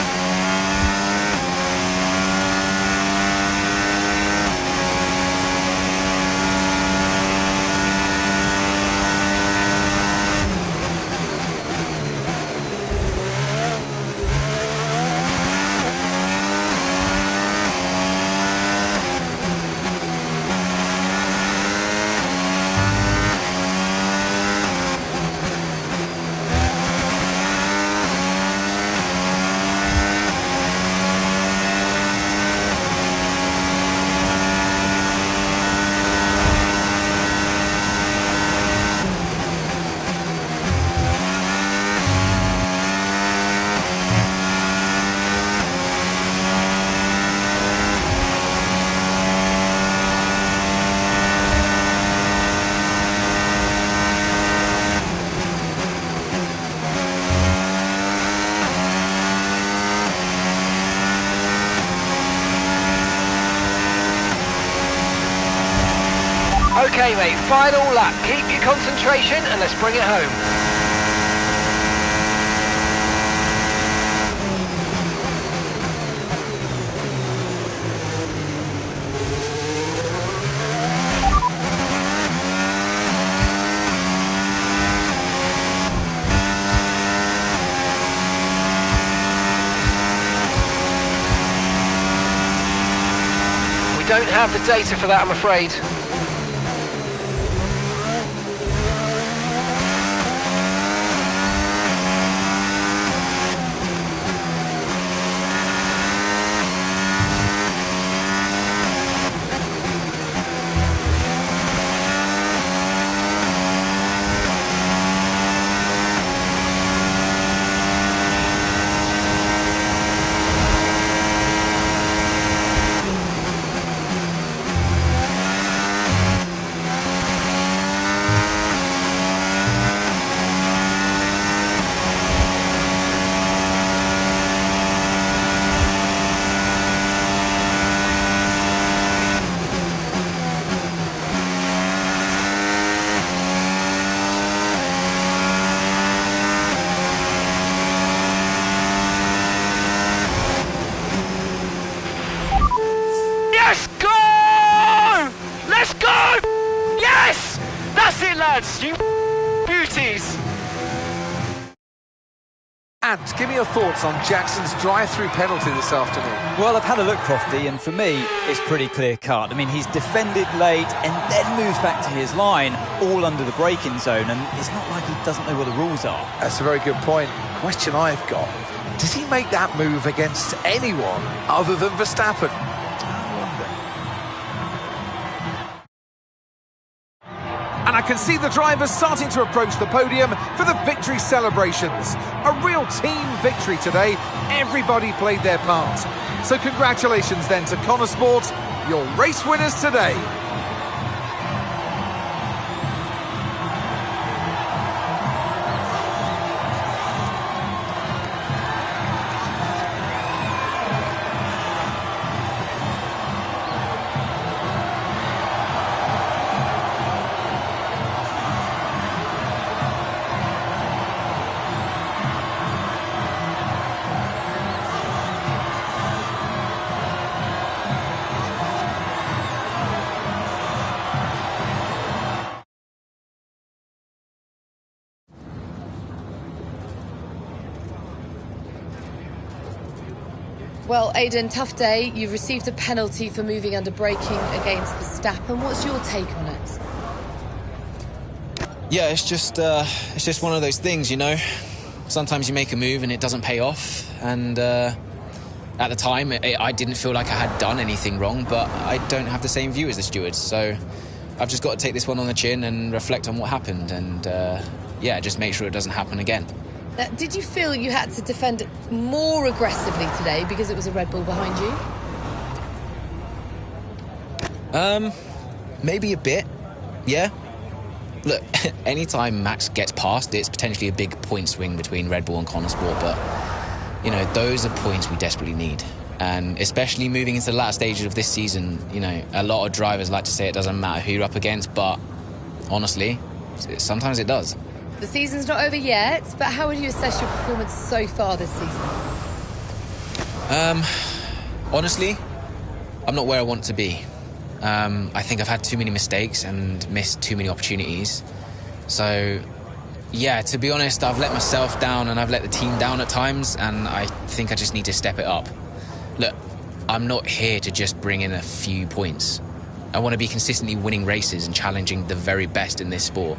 Okay mate, final lap. Keep your concentration and let's bring it home. We don't have the data for that, I'm afraid. lads, you beauties. And give me your thoughts on Jackson's drive-through penalty this afternoon. Well, I've had a look, Crofty, and for me, it's pretty clear-cut. I mean, he's defended late and then moves back to his line, all under the braking zone, and it's not like he doesn't know what the rules are. That's a very good point. Question I've got, does he make that move against anyone other than Verstappen? And I can see the drivers starting to approach the podium for the victory celebrations. A real team victory today. Everybody played their part. So congratulations then to Konnersport, your race winners today. Well, Aidan, tough day. You've received a penalty for moving under braking against Verstappen. What's your take on it? Yeah, it's just one of those things, you know. Sometimes you make a move and it doesn't pay off. And at the time, I didn't feel like I had done anything wrong, but I don't have the same view as the stewards. So I've just got to take this one on the chin and reflect on what happened. And yeah, just make sure it doesn't happen again. Did you feel you had to defend more aggressively today because it was a Red Bull behind you? Maybe a bit, yeah. Look, anytime Max gets past, it's potentially a big point swing between Red Bull and Konnersport, but, you know, those are points we desperately need. And especially moving into the latter stages of this season, you know, a lot of drivers like to say it doesn't matter who you're up against, but honestly, sometimes it does. The season's not over yet, but how would you assess your performance so far this season? Honestly, I'm not where I want to be. I think I've had too many mistakes and missed too many opportunities. So, yeah, to be honest, I've let myself down and I've let the team down at times, and I think I just need to step it up. Look, I'm not here to just bring in a few points. I want to be consistently winning races and challenging the very best in this sport.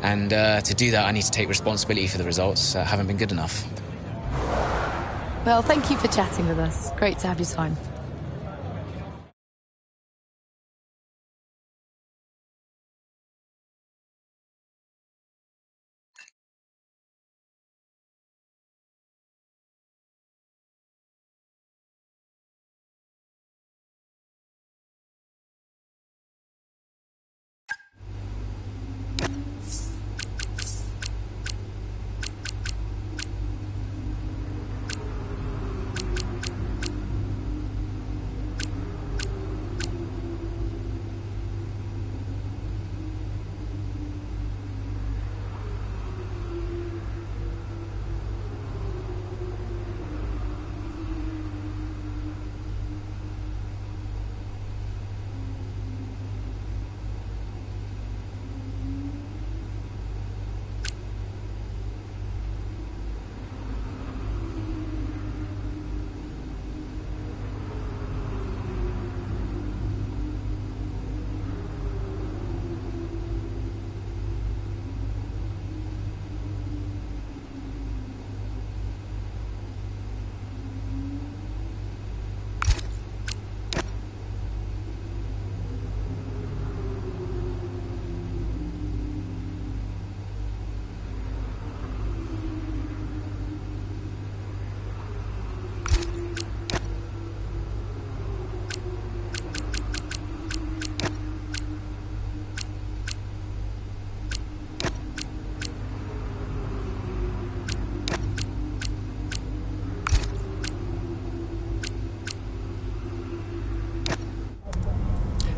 And to do that, I need to take responsibility for the results that haven't been good enough. Well, thank you for chatting with us. Great to have your time.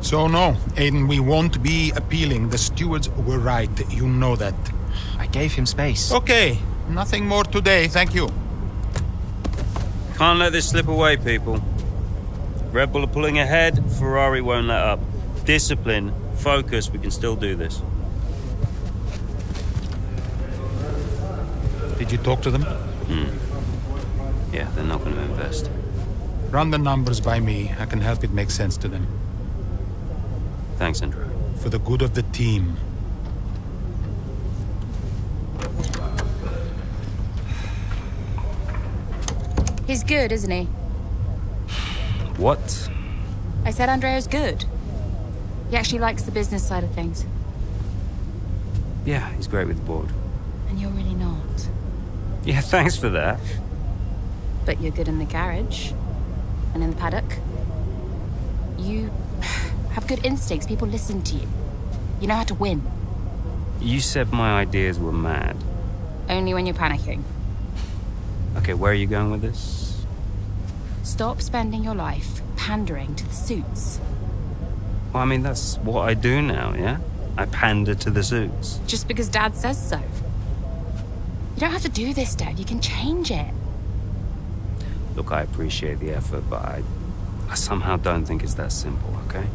So no, Aiden, we won't be appealing. The stewards were right. You know that. I gave him space. Okay, nothing more today, thank you. Can't let this slip away, people. Red Bull are pulling ahead, Ferrari won't let up. Discipline, focus, we can still do this. Did you talk to them? Yeah, they're not going to invest. Run the numbers by me. I can help it make sense to them. Thanks, Andrew. For the good of the team. He's good, isn't he? What? I said Andrea's good. He actually likes the business side of things. Yeah, he's great with the board. And you're really not. Yeah, thanks for that. But you're good in the garage. And in the paddock. You have good instincts. People listen to you. You know how to win. You said my ideas were mad. Only when you're panicking. Okay, where are you going with this? Stop spending your life pandering to the suits. Well, I mean, that's what I do now, yeah? I pander to the suits. Just because Dad says so. You don't have to do this, Dad. You can change it. Look, I appreciate the effort, but I somehow don't think it's that simple, okay?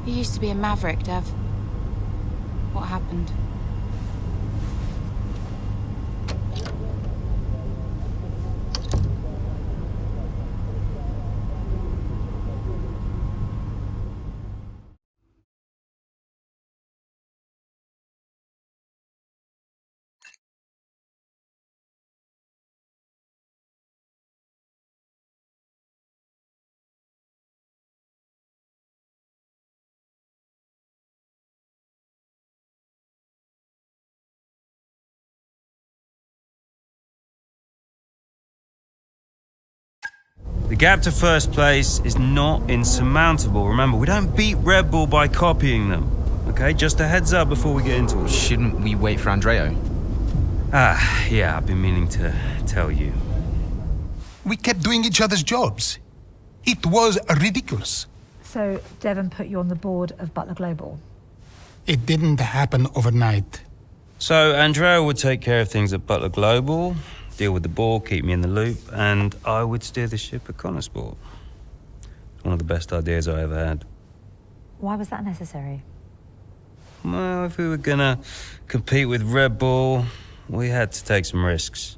You used to be a maverick, Dev. What happened? The gap to first place is not insurmountable. Remember, we don't beat Red Bull by copying them. Okay, just a heads up before we get into it. Shouldn't we wait for Andreo? Yeah, I've been meaning to tell you. We kept doing each other's jobs. It was ridiculous. So Devon put you on the board of Butler Global? It didn't happen overnight. So Andrea would take care of things at Butler Global, deal with the ball, keep me in the loop, and I would steer the ship at Konnersport. One of the best ideas I ever had. Why was that necessary? Well, if we were gonna compete with Red Bull, we had to take some risks.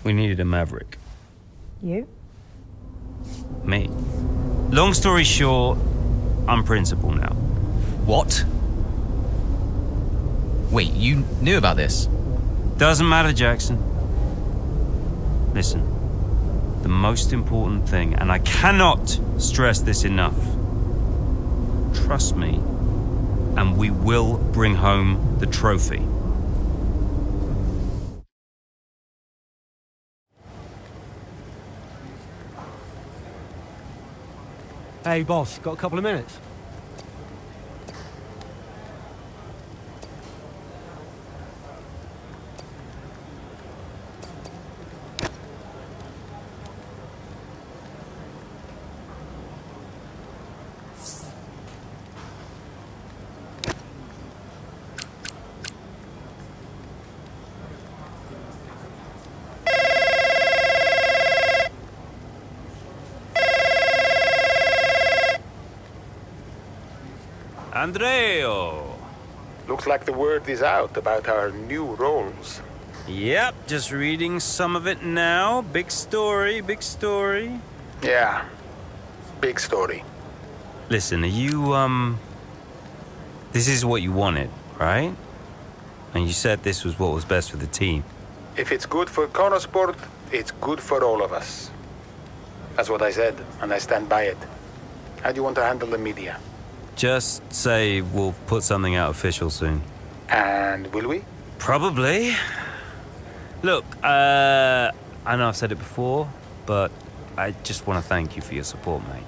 We needed a maverick. You? Me. Long story short, I'm principal now. What? Wait, you knew about this? Doesn't matter, Jackson. Listen, the most important thing, and I cannot stress this enough, trust me, and we will bring home the trophy. Hey, boss, got a couple of minutes? Andreo! Looks like the word is out about our new roles. Yep, just reading some of it now. Big story, big story. Yeah, big story. Listen, are you, this is what you wanted, right? And you said this was what was best for the team. If it's good for Konnersport, it's good for all of us. That's what I said, and I stand by it. How do you want to handle the media? Just say we'll put something out official soon. And will we? Probably. Look, I know I've said it before, but I just want to thank you for your support, mate.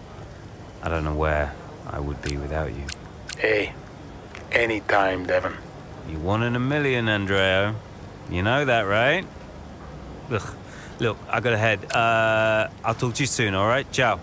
I don't know where I would be without you. Hey, anytime, Devon. You 1 in a million, Andreo. You know that, right? Look, I gotta head. I'll talk to you soon, all right? Ciao.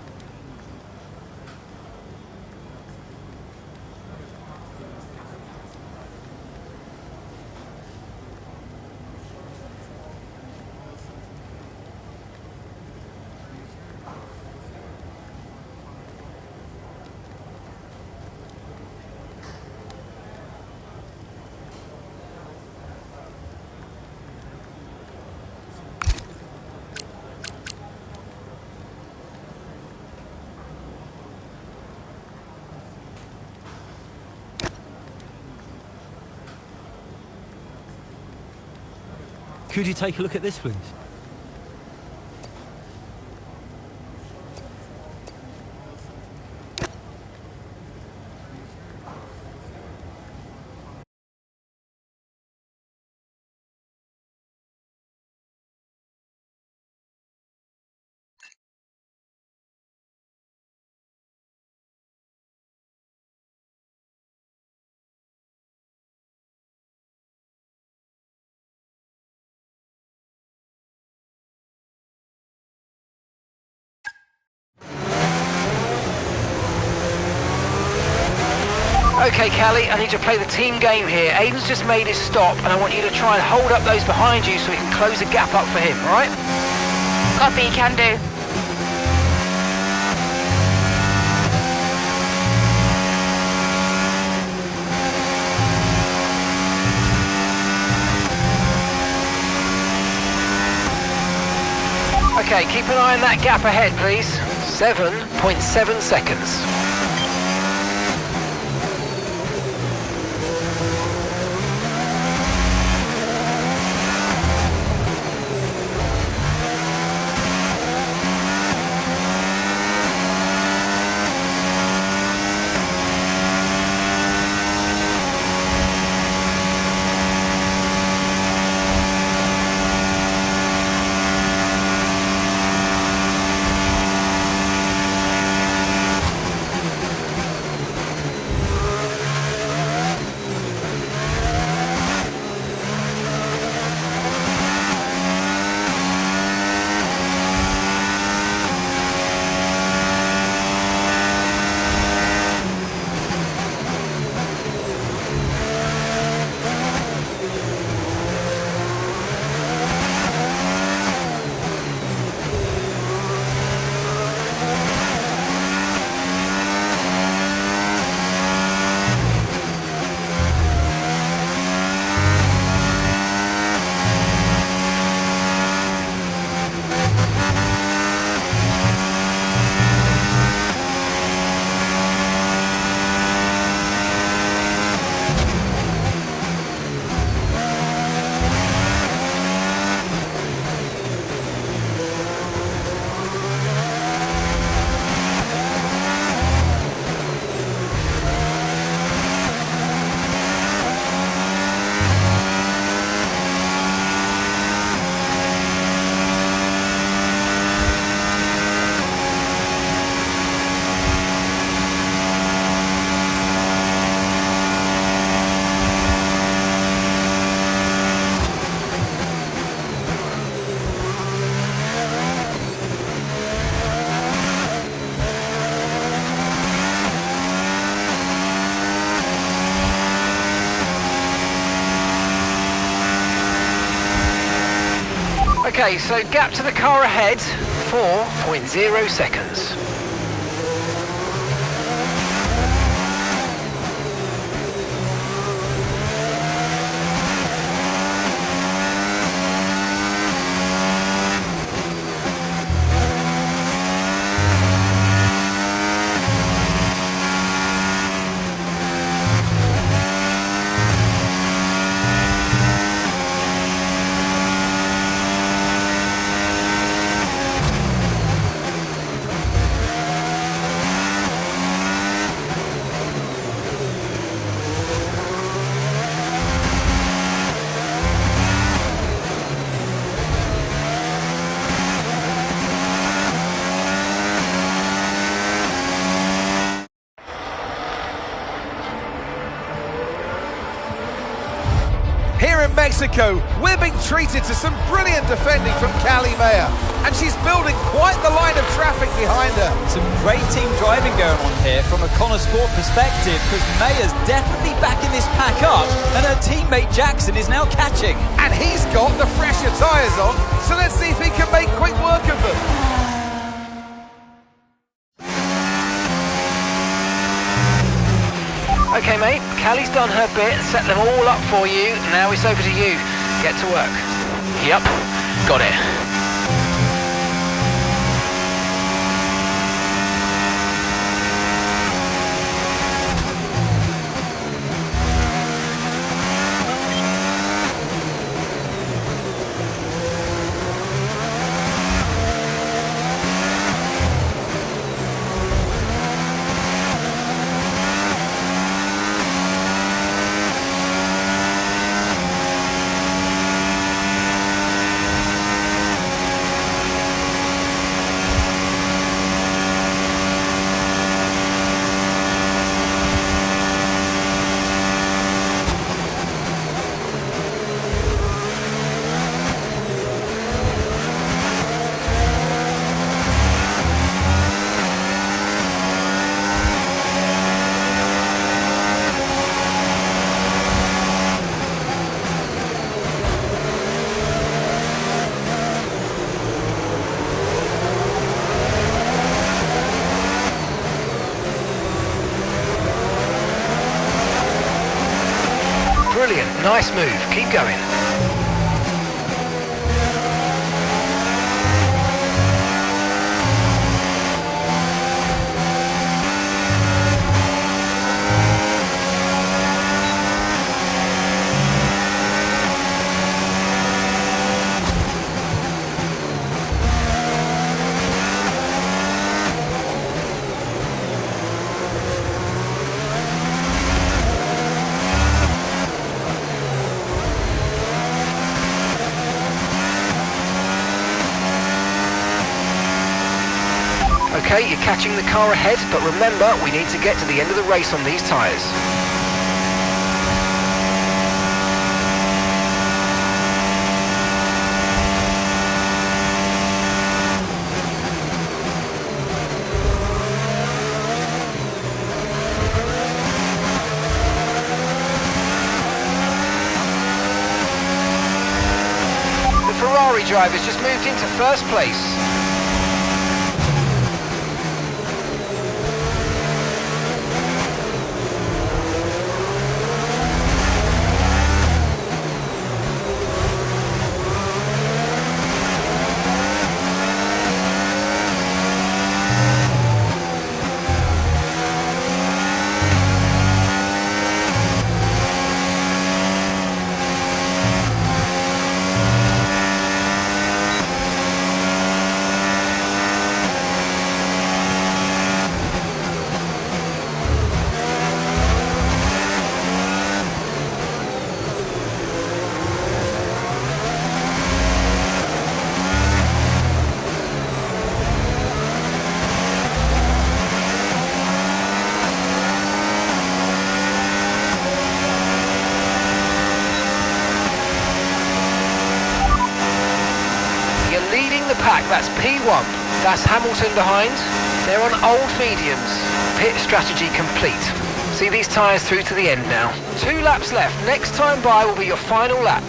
Could you take a look at this, please? Okay, Callie, I need you to play the team game here. Aiden's just made his stop, and I want you to try and hold up those behind you so we can close the gap up for him, all right? Copy, can do. Okay, keep an eye on that gap ahead, please. 7.7 seconds. Okay, so gap to the car ahead, 4.0 seconds. Here in Mexico, we're being treated to some brilliant defending from K.Meier, and she's building quite the line of traffic behind her. Some great team driving going on here from a Konnersport perspective, because Meier's definitely backing this pack up, and her teammate Jackson is now catching. And he's got the fresher tyres on, so let's see if he can make quick work of them. Okay, mate, Callie's done her bit, set them all up for you. Now it's over to you. Get to work. Yep, got it. brilliant. Nice move. Keep going. Okay, you're catching the car ahead, but remember, we need to get to the end of the race on these tyres. The Ferrari drivers just moved into first place. Pack, that's P1. That's Hamilton behind. They're on old mediums. Pit strategy complete. See these tyres through to the end now. 2 laps left. Next time by will be your final lap.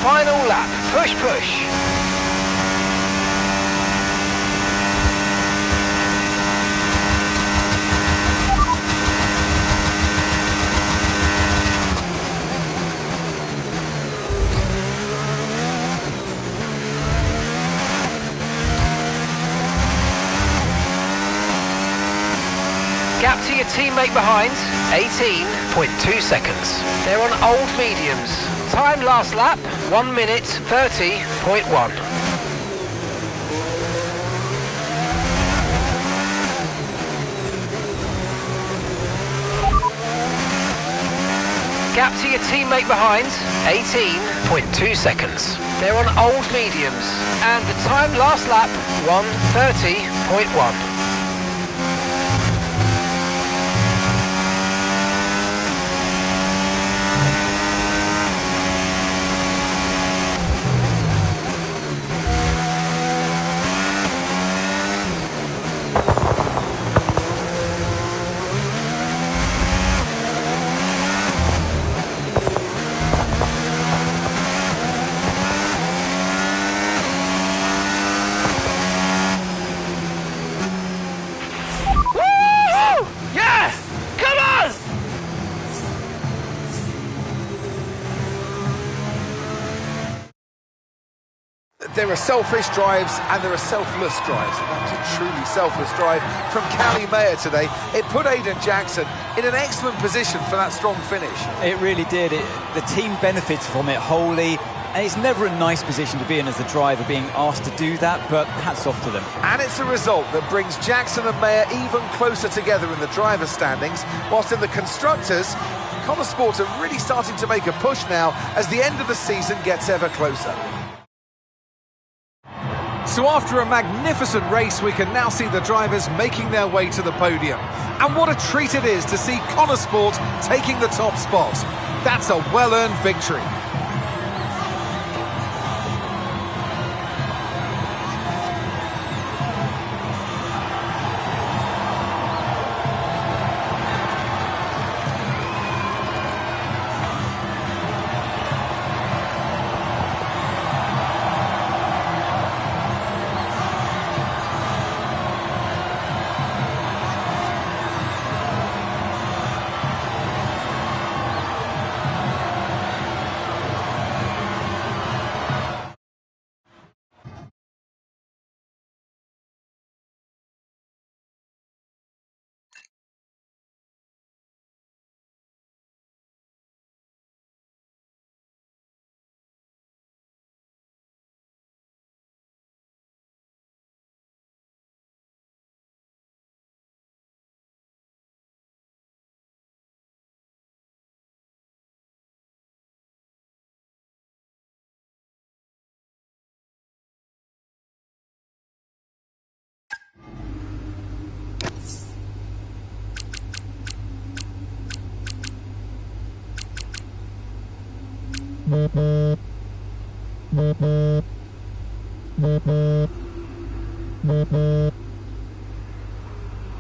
Final lap, push, push. Gap to your teammate behind, 18.2 seconds. They're on old mediums. Time last lap, 1 minute 30.1. Gap to your teammate behind, 18.2 seconds. They're on old mediums. And the time last lap, 1:30.1. There are selfish drives and there are selfless drives. And that was a truly selfless drive from K.Meier today. It put Ö.Jackson in an excellent position for that strong finish. It really did. The team benefited from it wholly. And it's never a nice position to be in as the driver, being asked to do that, but hats off to them. And it's a result that brings Jackson and Meier even closer together in the driver's standings, whilst in the constructors, Konnersport are really starting to make a push now as the end of the season gets ever closer. So after a magnificent race, we can now see the drivers making their way to the podium. And what a treat it is to see Konnersport taking the top spot. That's a well-earned victory.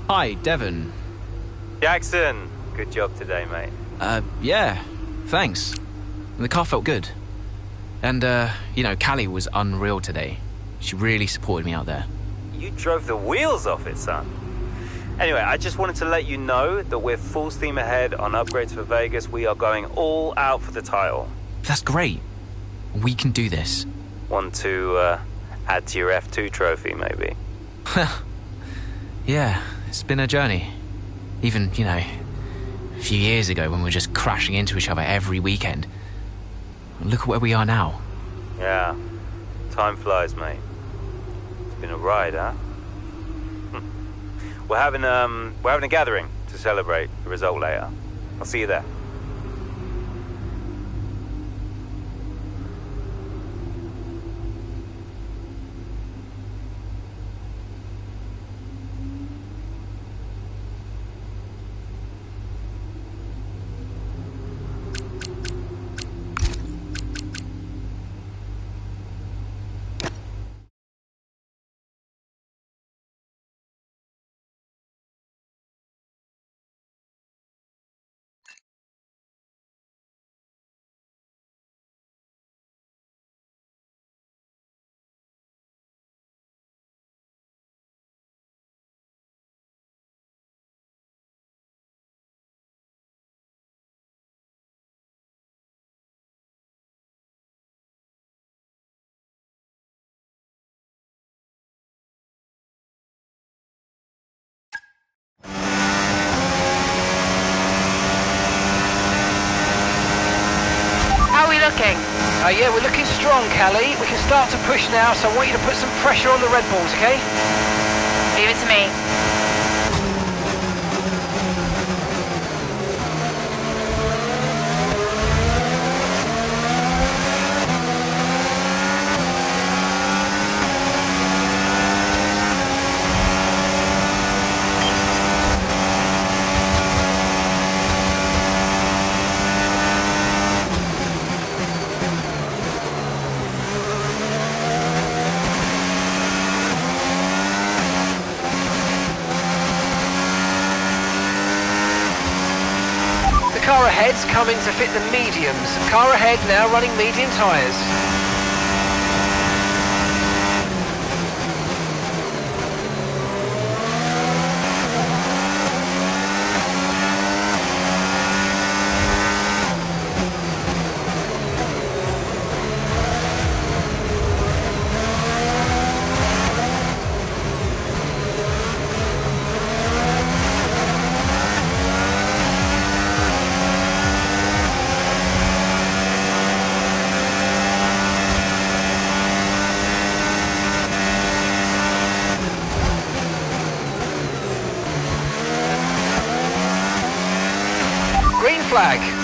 Hi, Devon. Jackson, good job today, mate. Yeah, thanks. The car felt good. And, you know, Callie was unreal today. She really supported me out there. You drove the wheels off it, son. Anyway, I just wanted to let you know that we're full steam ahead on upgrades for Vegas. We are going all out for the title. That's great. We can do this. Want to add to your F2 trophy, maybe? Yeah, it's been a journey. Even, you know, a few years ago when we were just crashing into each other every weekend. Look at where we are now. Yeah, time flies, mate. It's been a ride, huh? We're having a gathering to celebrate the result later. I'll see you there. Looking? Yeah, we're looking strong, Callie. We can start to push now, so I want you to put some pressure on the Red Bulls, okay? Leave it to me. Car ahead's coming to fit the mediums. Car ahead now running medium tyres. flag.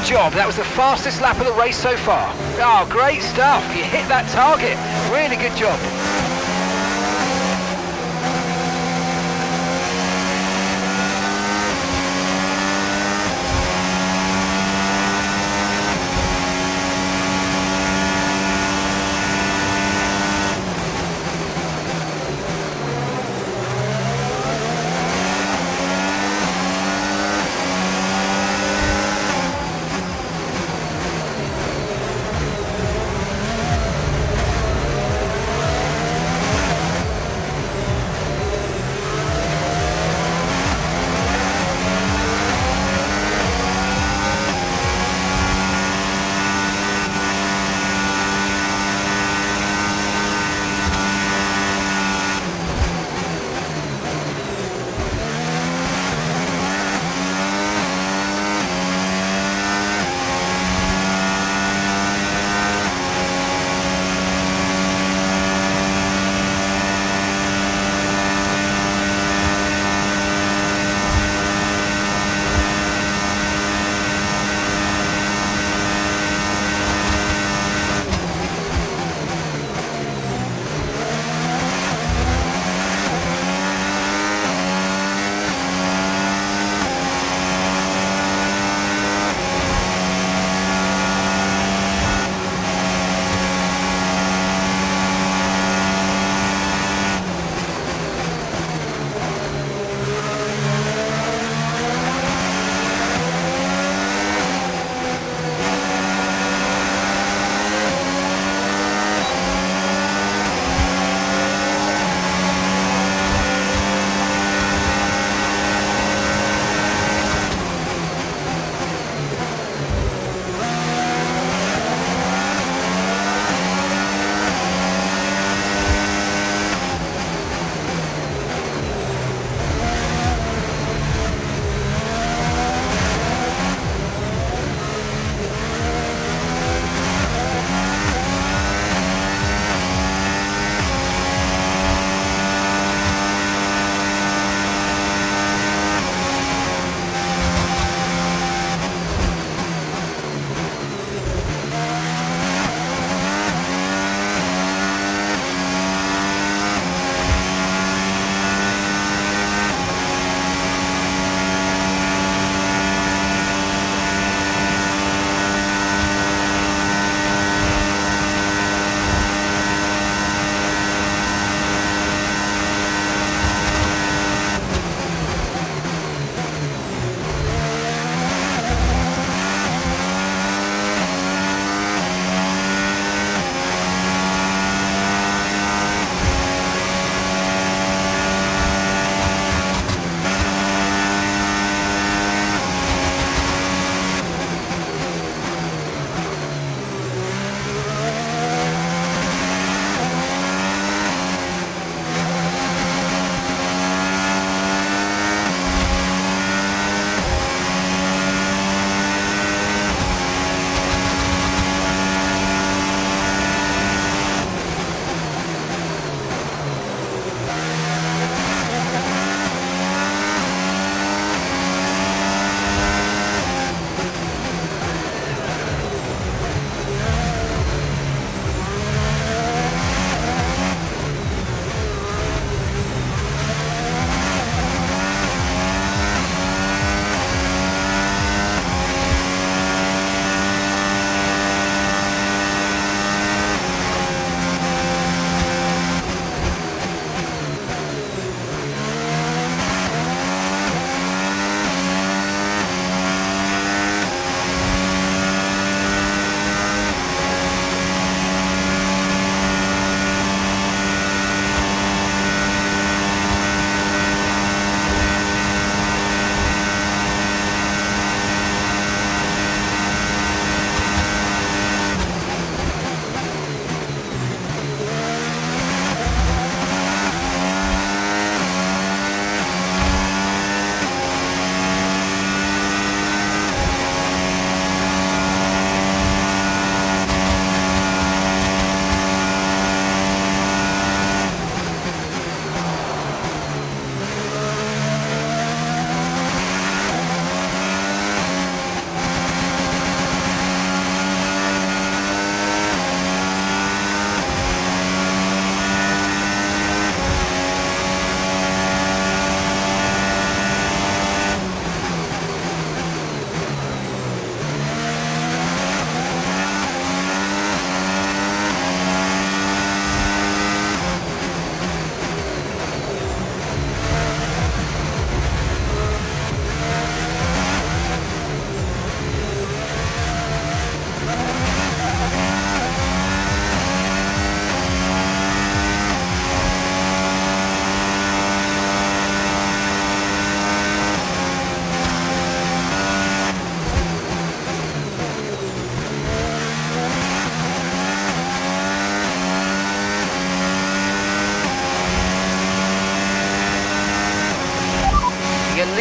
Job. That was the fastest lap of the race so far. Oh, great stuff. You hit that target. Really good job.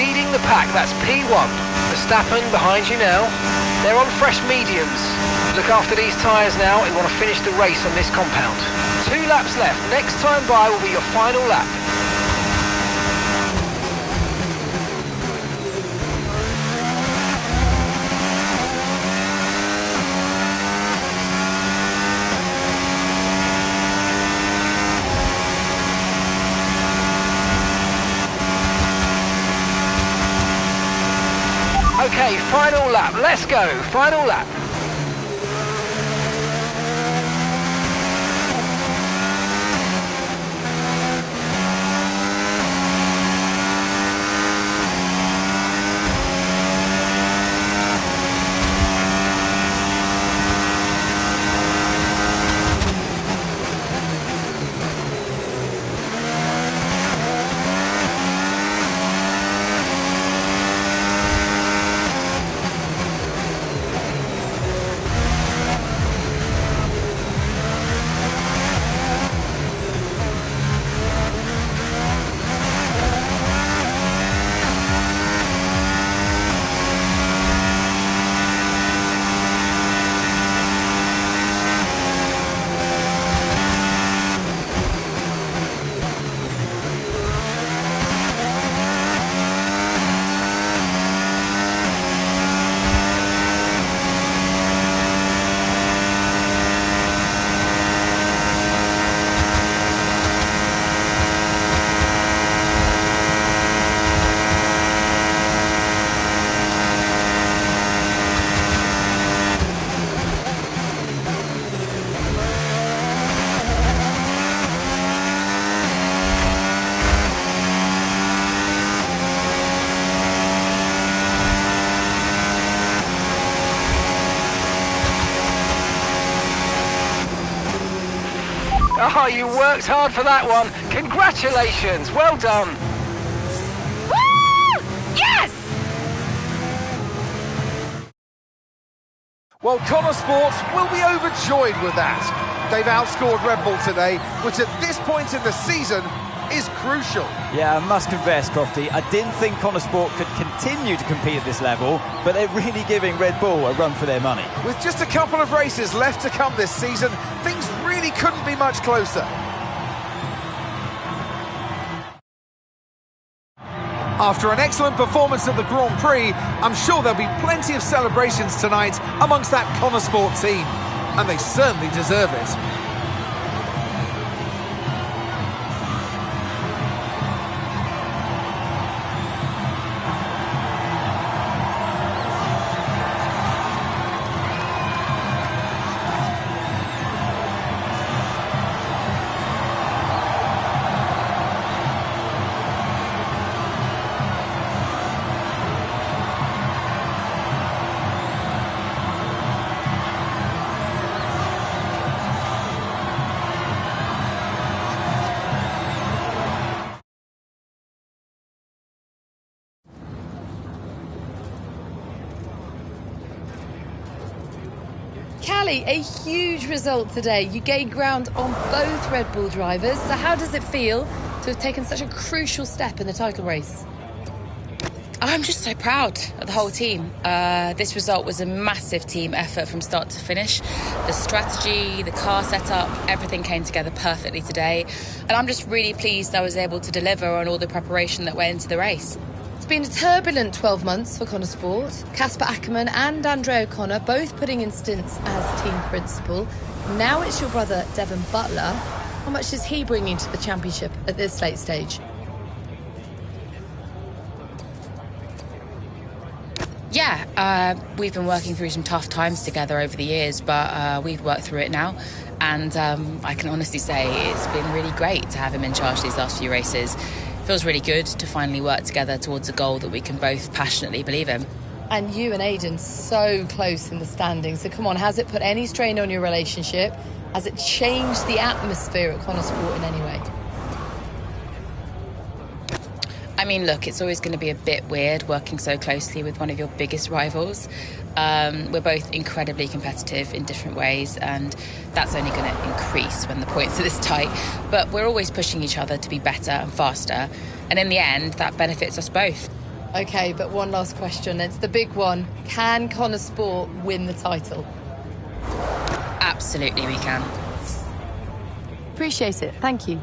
leading the pack, that's P1. Verstappen behind you now. They're on fresh mediums. Look after these tyres now. We want to finish the race on this compound. 2 laps left. Next time by will be your final lap. Okay, final lap. Let's go. Final lap. Oh, you worked hard for that one. Congratulations. Well done. Woo! Yes! Well, Konnersport will be overjoyed with that. They've outscored Red Bull today, which at this point in the season is crucial. Yeah, I must confess, Crofty, I didn't think Konnersport could continue to compete at this level, but they're really giving Red Bull a run for their money. With just a couple of races left to come this season, things really couldn't be much closer. After an excellent performance at the Grand Prix, I'm sure there'll be plenty of celebrations tonight amongst that Konnersport team, and they certainly deserve it. Callie, a huge result today. You gained ground on both Red Bull drivers. So how does it feel to have taken such a crucial step in the title race? I'm just so proud of the whole team. This result was a massive team effort from start to finish. The strategy, the car setup, everything came together perfectly today. And I'm just really pleased I was able to deliver on all the preparation that went into the race. It's been a turbulent 12 months for Konnersport. Casper Ackermann and Andre O'Connor both putting in stints as team principal. Now it's your brother Devon Butler. How much is he bringing to the championship at this late stage? Yeah, we've been working through some tough times together over the years, but we've worked through it now. And I can honestly say it's been really great to have him in charge these last few races. It feels really good to finally work together towards a goal that we can both passionately believe in. And you and Aiden so close in the standings. So come on, has it put any strain on your relationship? Has it changed the atmosphere at Konnersport in any way? I mean, look, it's always going to be a bit weird working so closely with one of your biggest rivals. We're both incredibly competitive in different ways, and that's only going to increase when the points are this tight. But we're always pushing each other to be better and faster, and in the end, that benefits us both. OK, but one last question. It's the big one. Can Konnersport win the title? Absolutely, we can. Appreciate it. Thank you.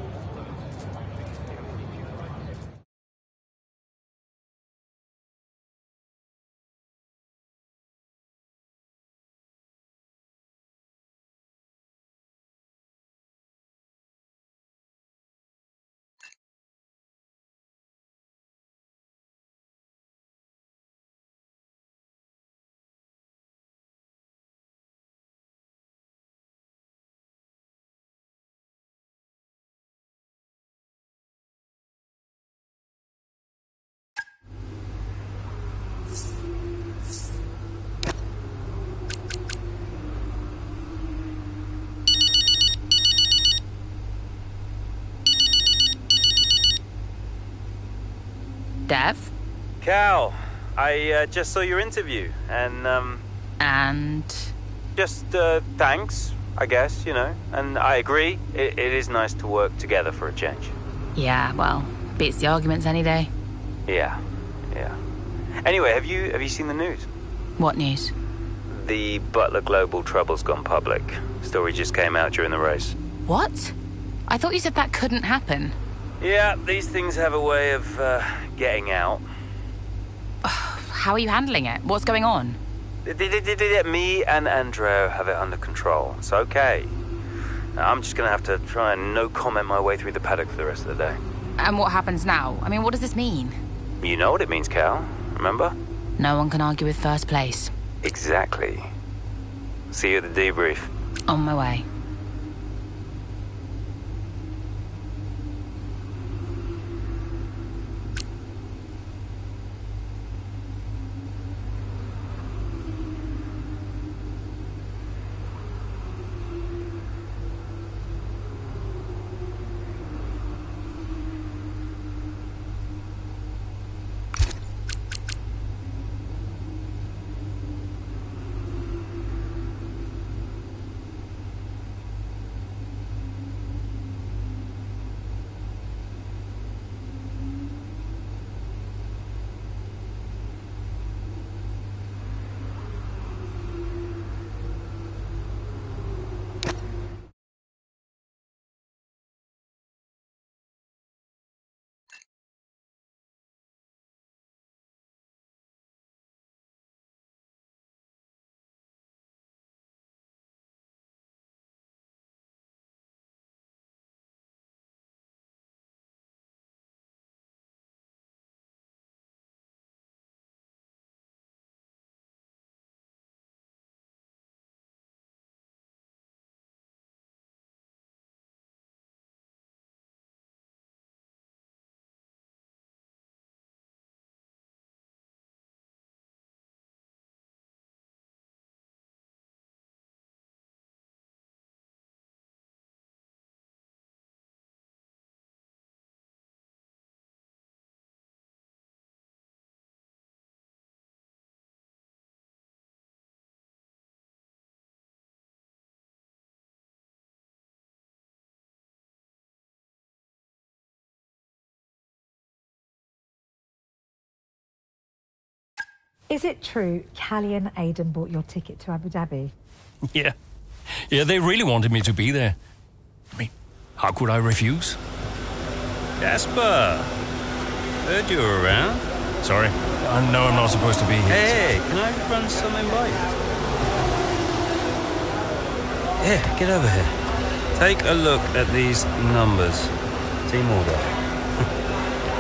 Dev? Cal, I just saw your interview, and, And? Just, thanks, I guess, you know. And I agree, it is nice to work together for a change. Yeah, well, beats the arguments any day. Yeah. Anyway, have you seen the news? What news? The Butler Global trouble's gone public. Story just came out during the race. What? I thought you said that couldn't happen. Yeah, these things have a way of, getting out. How are you handling it? What's going on? Me and Andrew have it under control. It's okay. I'm just gonna have to try and no-comment my way through the paddock for the rest of the day. And what happens now? I mean, what does this mean? You know what it means, Cal. Remember? No one can argue with first place. Exactly. See you at the debrief. On my way. Is it true Callie and Aidan bought your ticket to Abu Dhabi? Yeah, they really wanted me to be there. I mean, how could I refuse? Jasper, heard you were around. Sorry, I know I'm not supposed to be here. Hey, can I run something by you? Here, get over here. Take a look at these numbers. Team order.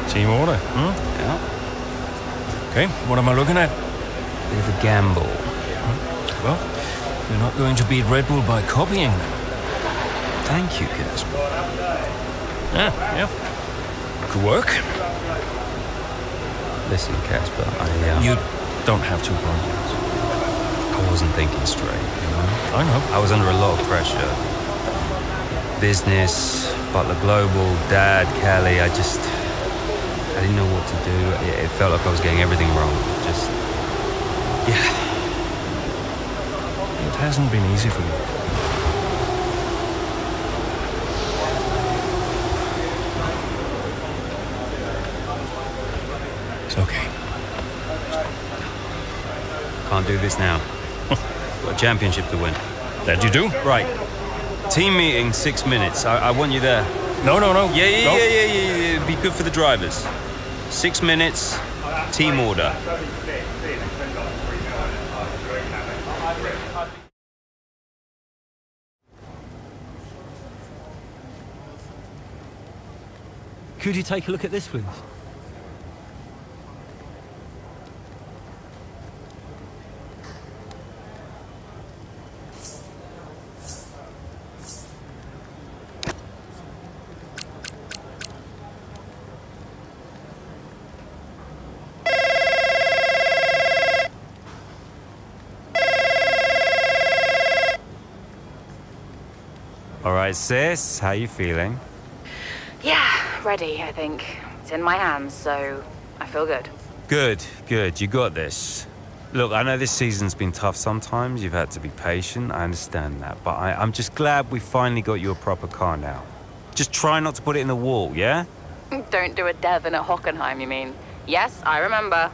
Team order, huh? Yeah. Okay, what am I looking at? Bit of a gamble. Well, you're not going to beat Red Bull by copying them. Thank you, Casper. Yeah. Could work. Listen, Casper, You don't have to apologize. I wasn't thinking straight, you know? I know. I was under a lot of pressure. Business, Butler Global, Dad, Callie, I didn't know what to do. It felt like I was getting everything wrong. Yeah. It hasn't been easy for you. It's okay. do this now. Got a championship to win. That you do? Right. Team meeting, 6 minutes. I want you there. No. Yeah. Be good for the drivers. 6 minutes, team order. Could you take a look at this, please? All right, sis, how you feeling? Yeah, ready, I think. It's in my hands, so I feel good. Good. You got this. Look, I know this season's been tough sometimes. You've had to be patient. I understand that. But I'm just glad we finally got you a proper car now. Just try not to put it in the wall, yeah? Don't do a Devon at Hockenheim, you mean? Yes, I remember.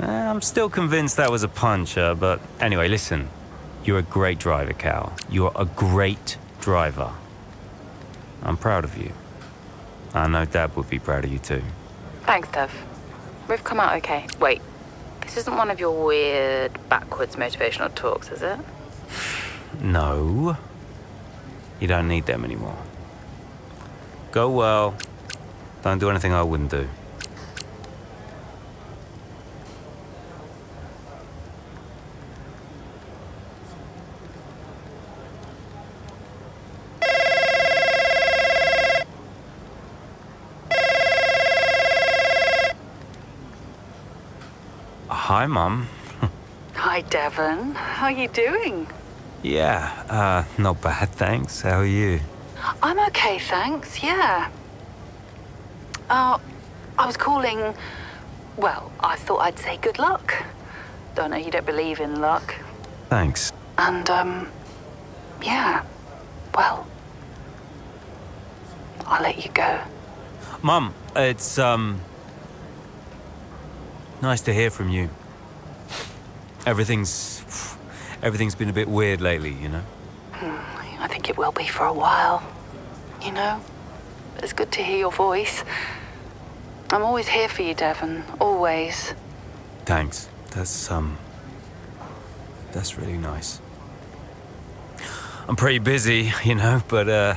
I'm still convinced that was a puncher, but anyway, listen. You're a great driver, Cal. You're a great driver. I'm proud of you. I know Dad would be proud of you too. Thanks, Dev. We've come out okay. Wait, this isn't one of your weird backwards motivational talks, is it? No. You don't need them anymore. Go well. Don't do anything I wouldn't do. Hi, Mum. Hi, Devon. How are you doing? Yeah, not bad, thanks. How are you? I'm okay, thanks, yeah. I was calling... Well, I thought I'd say good luck. Don't know you don't believe in luck. Thanks. And, yeah. Well, I'll let you go. Mum, it's, nice to hear from you. Everything's been a bit weird lately, you know? I think it will be for a while. You know? It's good to hear your voice. I'm always here for you, Devon. Always. Thanks. That's really nice. I'm pretty busy, you know, but,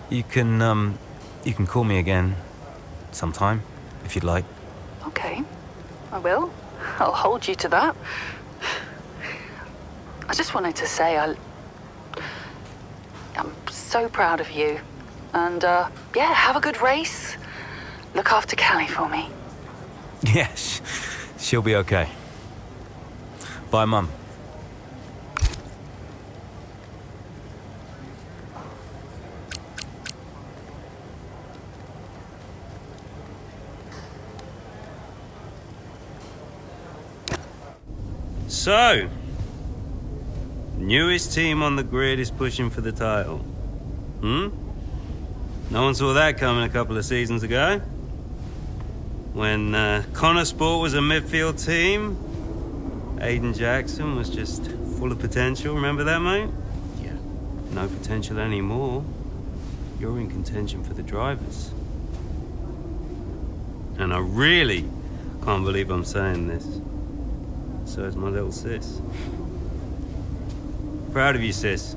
you can call me again sometime, if you'd like. Okay. I will. I'll hold you to that. I just wanted to say I'm so proud of you. And, yeah, have a good race. Look after Callie for me. Yes, she'll be okay. Bye, Mum. So, newest team on the grid is pushing for the title. No one saw that coming a couple of seasons ago. When Konnersport was a midfield team, Ö.Jackson was just full of potential. Remember that, mate? Yeah. No potential anymore. You're in contention for the drivers. And I really can't believe I'm saying this. So is my little sis. Proud of you, sis.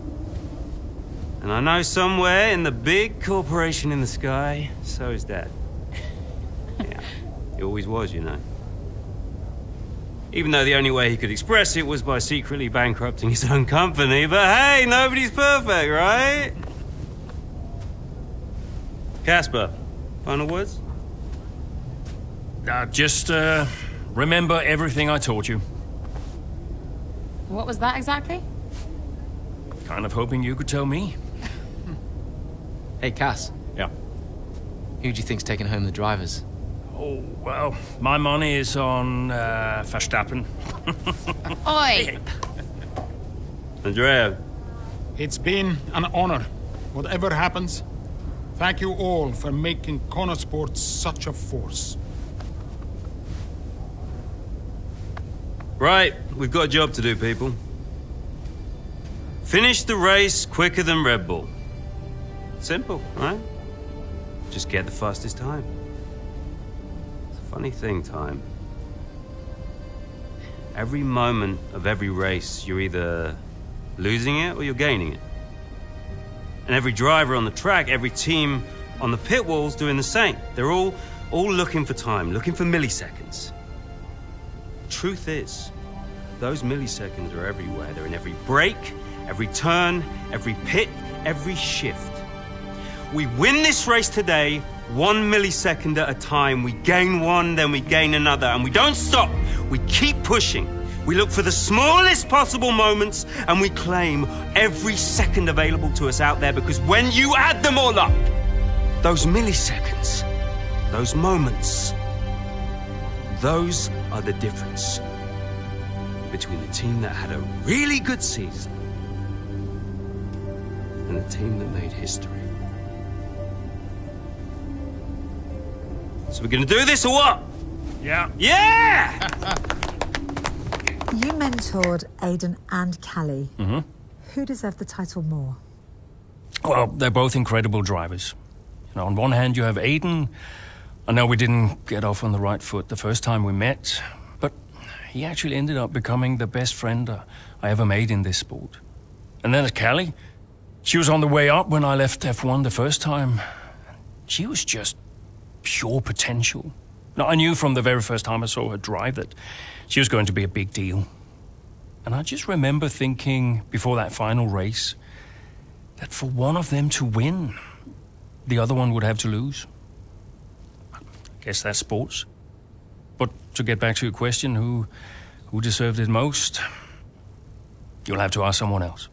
And I know somewhere in the big corporation in the sky, so is Dad. Yeah, he always was, you know. Even though the only way he could express it was by secretly bankrupting his own company. But hey, nobody's perfect, right? Casper, final words? Just remember everything I taught you. What was that exactly? Kind of hoping you could tell me. Hey, Cass. Yeah? Who do you think's taking home the drivers? Oh, well, my money is on Verstappen. Oi! Andrea. It's been an honor. Whatever happens, thank you all for making Konnersport such a force. Right, we've got a job to do, people. Finish the race quicker than Red Bull. Simple, right? Just get the fastest time. It's a funny thing, time. Every moment of every race, you're either losing it or you're gaining it. And every driver on the track, every team on the pit walls doing the same. They're all looking for time, looking for milliseconds. Truth is, those milliseconds are everywhere. They're in every brake, every turn, every pit, every shift. We win this race today, 1 millisecond at a time. We gain one, then we gain another, and we don't stop. We keep pushing. We look for the smallest possible moments, and we claim every second available to us out there, because when you add them all up, those milliseconds, those moments, those are the difference between the team that had a really good season and the team that made history. So we're gonna do this or what? Yeah. Yeah! You mentored Aiden and Callie. Mm-hmm. Who deserved the title more? Well, they're both incredible drivers. You know, on one hand, you have Aiden. I know we didn't get off on the right foot the first time we met, but he actually ended up becoming the best friend I ever made in this sport. And then there's Callie. She was on the way up when I left F1 the first time. She was just pure potential. Now, I knew from the very first time I saw her drive that she was going to be a big deal. And I just remember thinking before that final race that for one of them to win, the other one would have to lose. I guess that's sports. But to get back to your question, who deserved it most? You'll have to ask someone else.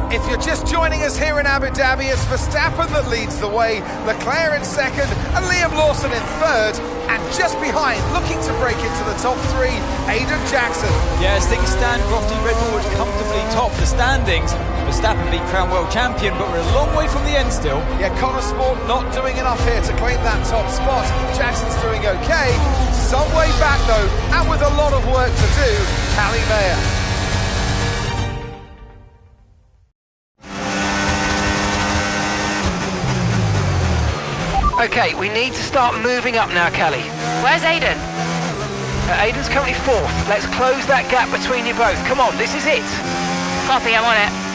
If you're just joining us here in Abu Dhabi, it's Verstappen that leads the way, Leclerc in second, and Liam Lawson in third. And just behind, looking to break into the top three, Ö.Jackson. Yeah, as things stand, Crofty, Red Bull would comfortably top the standings. Verstappen being crowned world champion, but we're a long way from the end still. Yeah, Konnersport not doing enough here to claim that top spot. Jackson's doing okay. Some way back though, and with a lot of work to do, K.Meier. Okay, we need to start moving up now, Callie. Where's Aiden? Aiden's currently fourth. Let's close that gap between you both. Come on, this is it. Copy, I'm on it.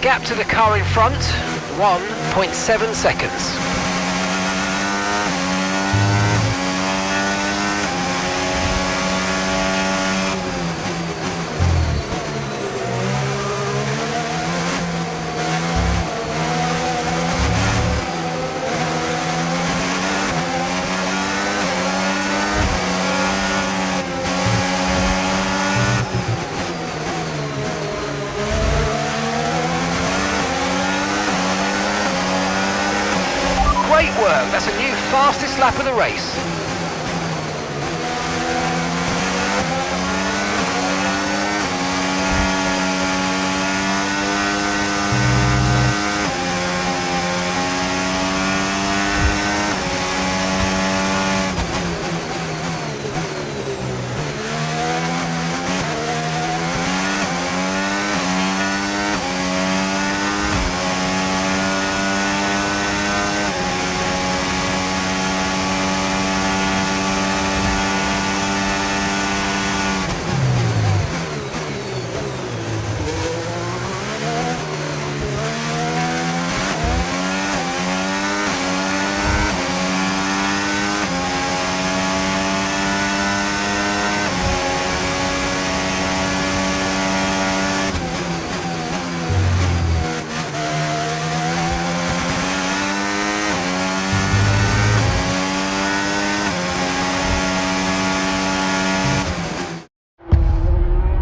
gap to the car in front, 1.7 seconds. Great work, that's a new fastest lap of the race.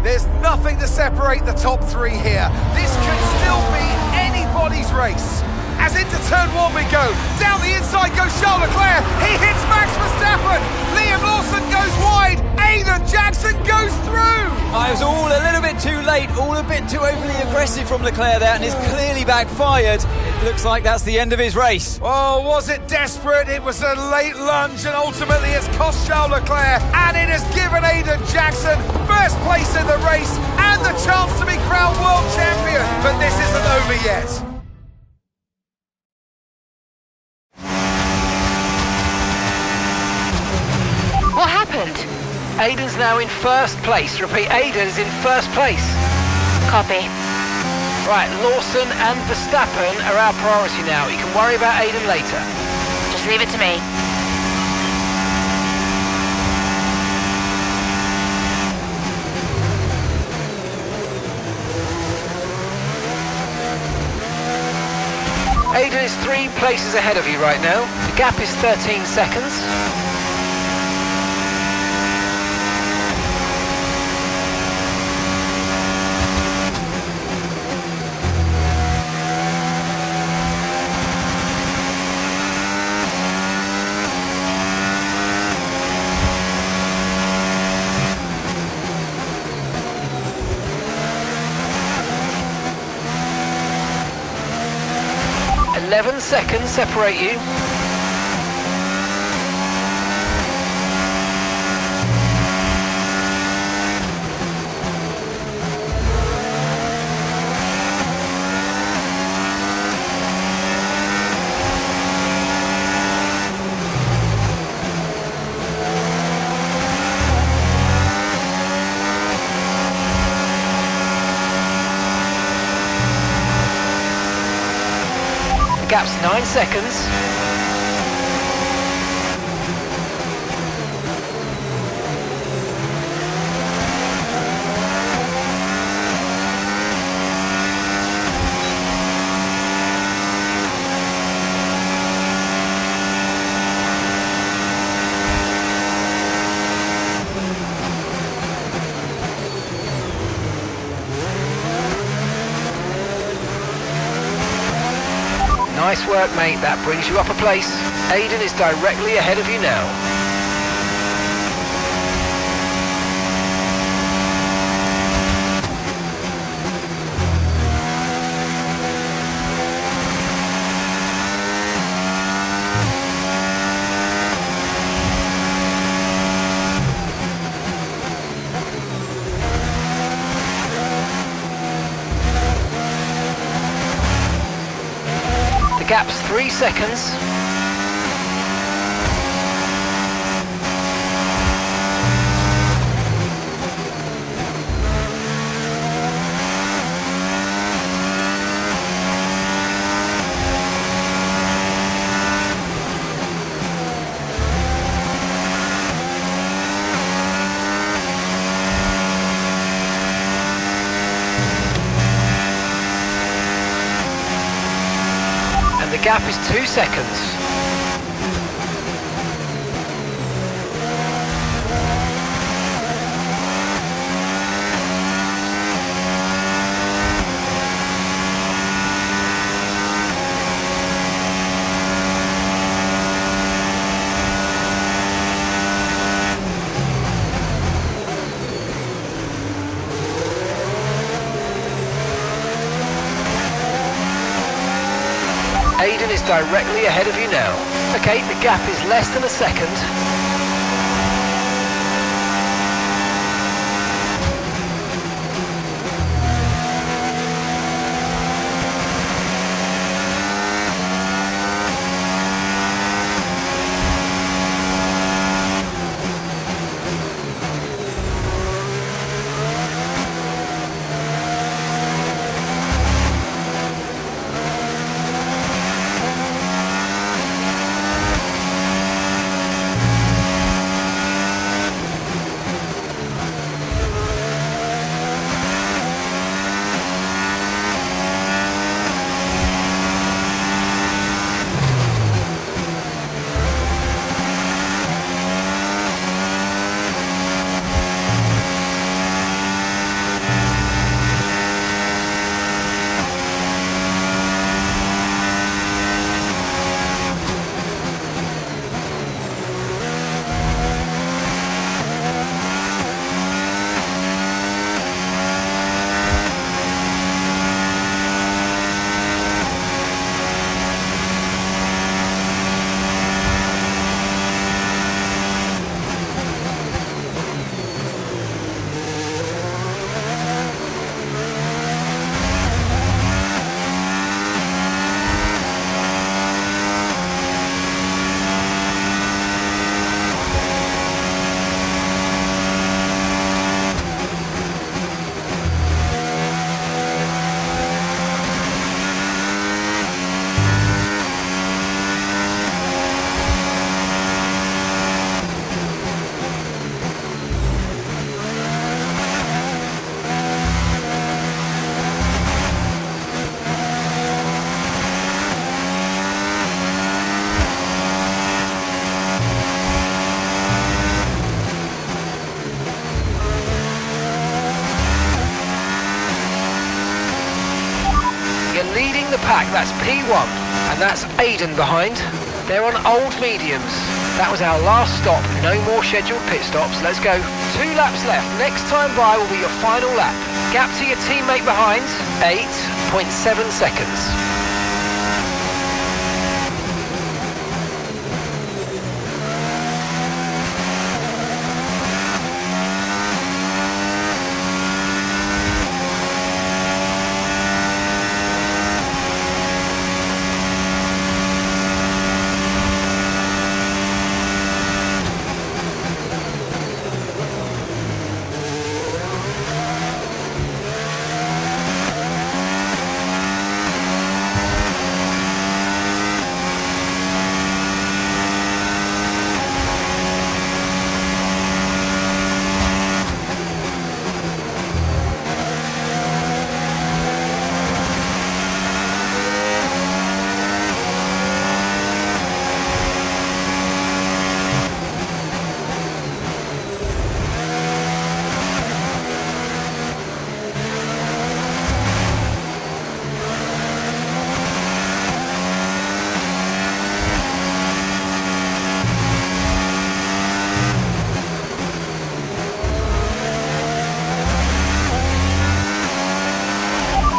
There's nothing to separate the top three here. This could still be anybody's race. As into turn one we go. Down the inside goes Charles Leclerc. He hits Max Verstappen. Liam Lawson goes wide. Ö.Jekson goes through. I was all a little bit too late, all a bit too overly aggressive from Leclerc there, and it's clearly backfired. It looks like that's the end of his race. Oh, was it desperate? It was a late lunge, and ultimately it's cost Charles Leclerc, and it has given Ö.Jekson first place in the race and the chance to be crowned world champion. But this isn't over yet. What happened? Aiden's now in first place. Repeat, Aiden's in first place. Copy. Right, Lawson and Verstappen are our priority now. You can worry about Aiden later. Just leave it to me. Aiden is 3 places ahead of you right now. The gap is 13 seconds. Eleven seconds separate you. Gap's 9 seconds. Nice work, mate. That brings you up a place. Aiden is directly ahead of you now. Gap's 3 seconds. gap is 2 seconds. Aiden is directly ahead of you now. Okay, the gap is less than a second. Leading the pack, that's P1, and that's Aiden behind. They're on old mediums. That was our last stop, no more scheduled pit stops. Let's go. 2 laps left. Next time by will be your final lap. Gap to your teammate behind, 8.7 seconds.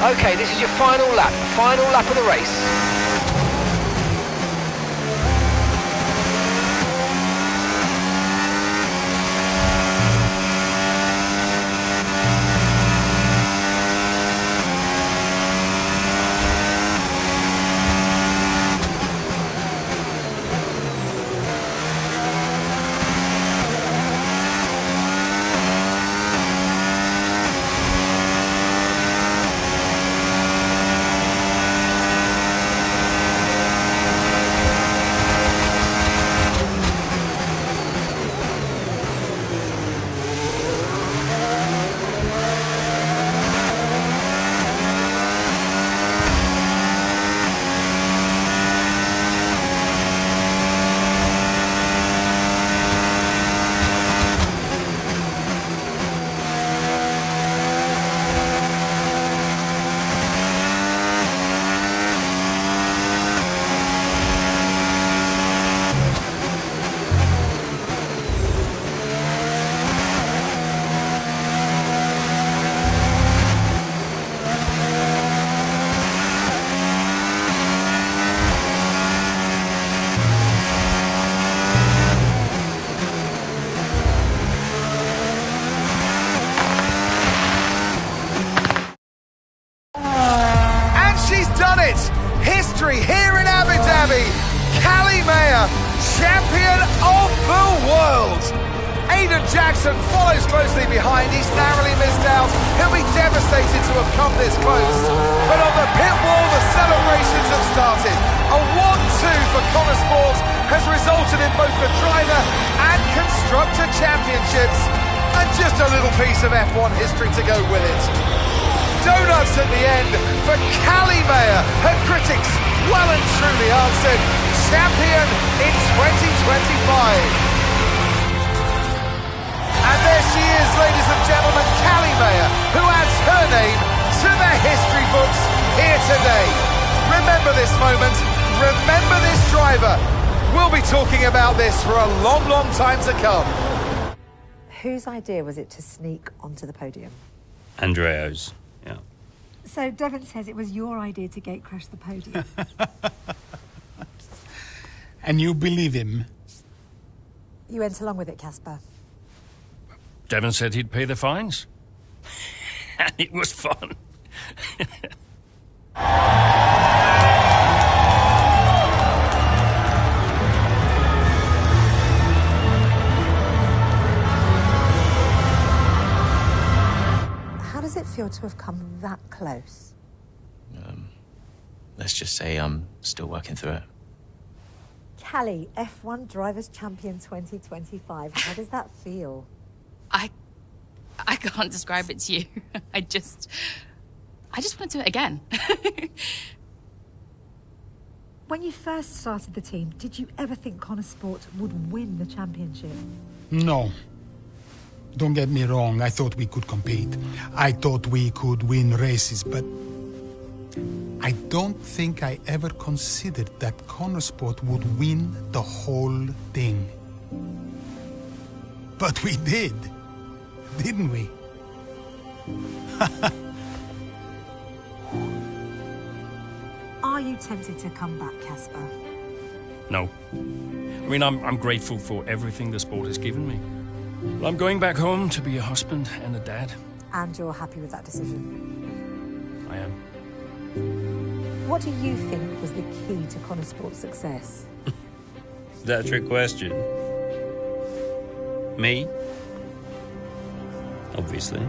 Okay, this is your final lap of the race. Jackson follows closely behind. He's narrowly missed out. He'll be devastated to have come this close. But on the pit wall, the celebrations have started. A 1-2 for Konnersport has resulted in both the driver and constructor championships. And just a little piece of F1 history to go with it. Donuts at the end for K.Meier. Her critics well and truly answered. Champion in 2025. And there she is, ladies and gentlemen, K.Meier, who adds her name to the history books here today. Remember this moment, remember this driver. We'll be talking about this for a long, long time to come. Whose idea was it to sneak onto the podium? Andreo's, yeah. So Devon says it was your idea to gate crash the podium. And you believe him? You went along with it, Casper. Devon said he'd pay the fines. And it was fun. How does it feel to have come that close? Let's just say I'm still working through it. Callie, F1 Drivers' Champion 2025. How does that feel? I can't describe it to you. I just want to do it again. When you first started the team, did you ever think Konnersport would win the championship? No. Don't get me wrong, I thought we could compete. I thought we could win races, but I don't think I ever considered that Konnersport would win the whole thing. But we did, didn't we? Are you tempted to come back, Casper? No. I mean, I'm grateful for everything the sport has given me. Well, I'm going back home to be a husband and a dad. And you're happy with that decision? I am. What do you think was the key to Konnersport's success? Is that a trick question? Me? Obviously.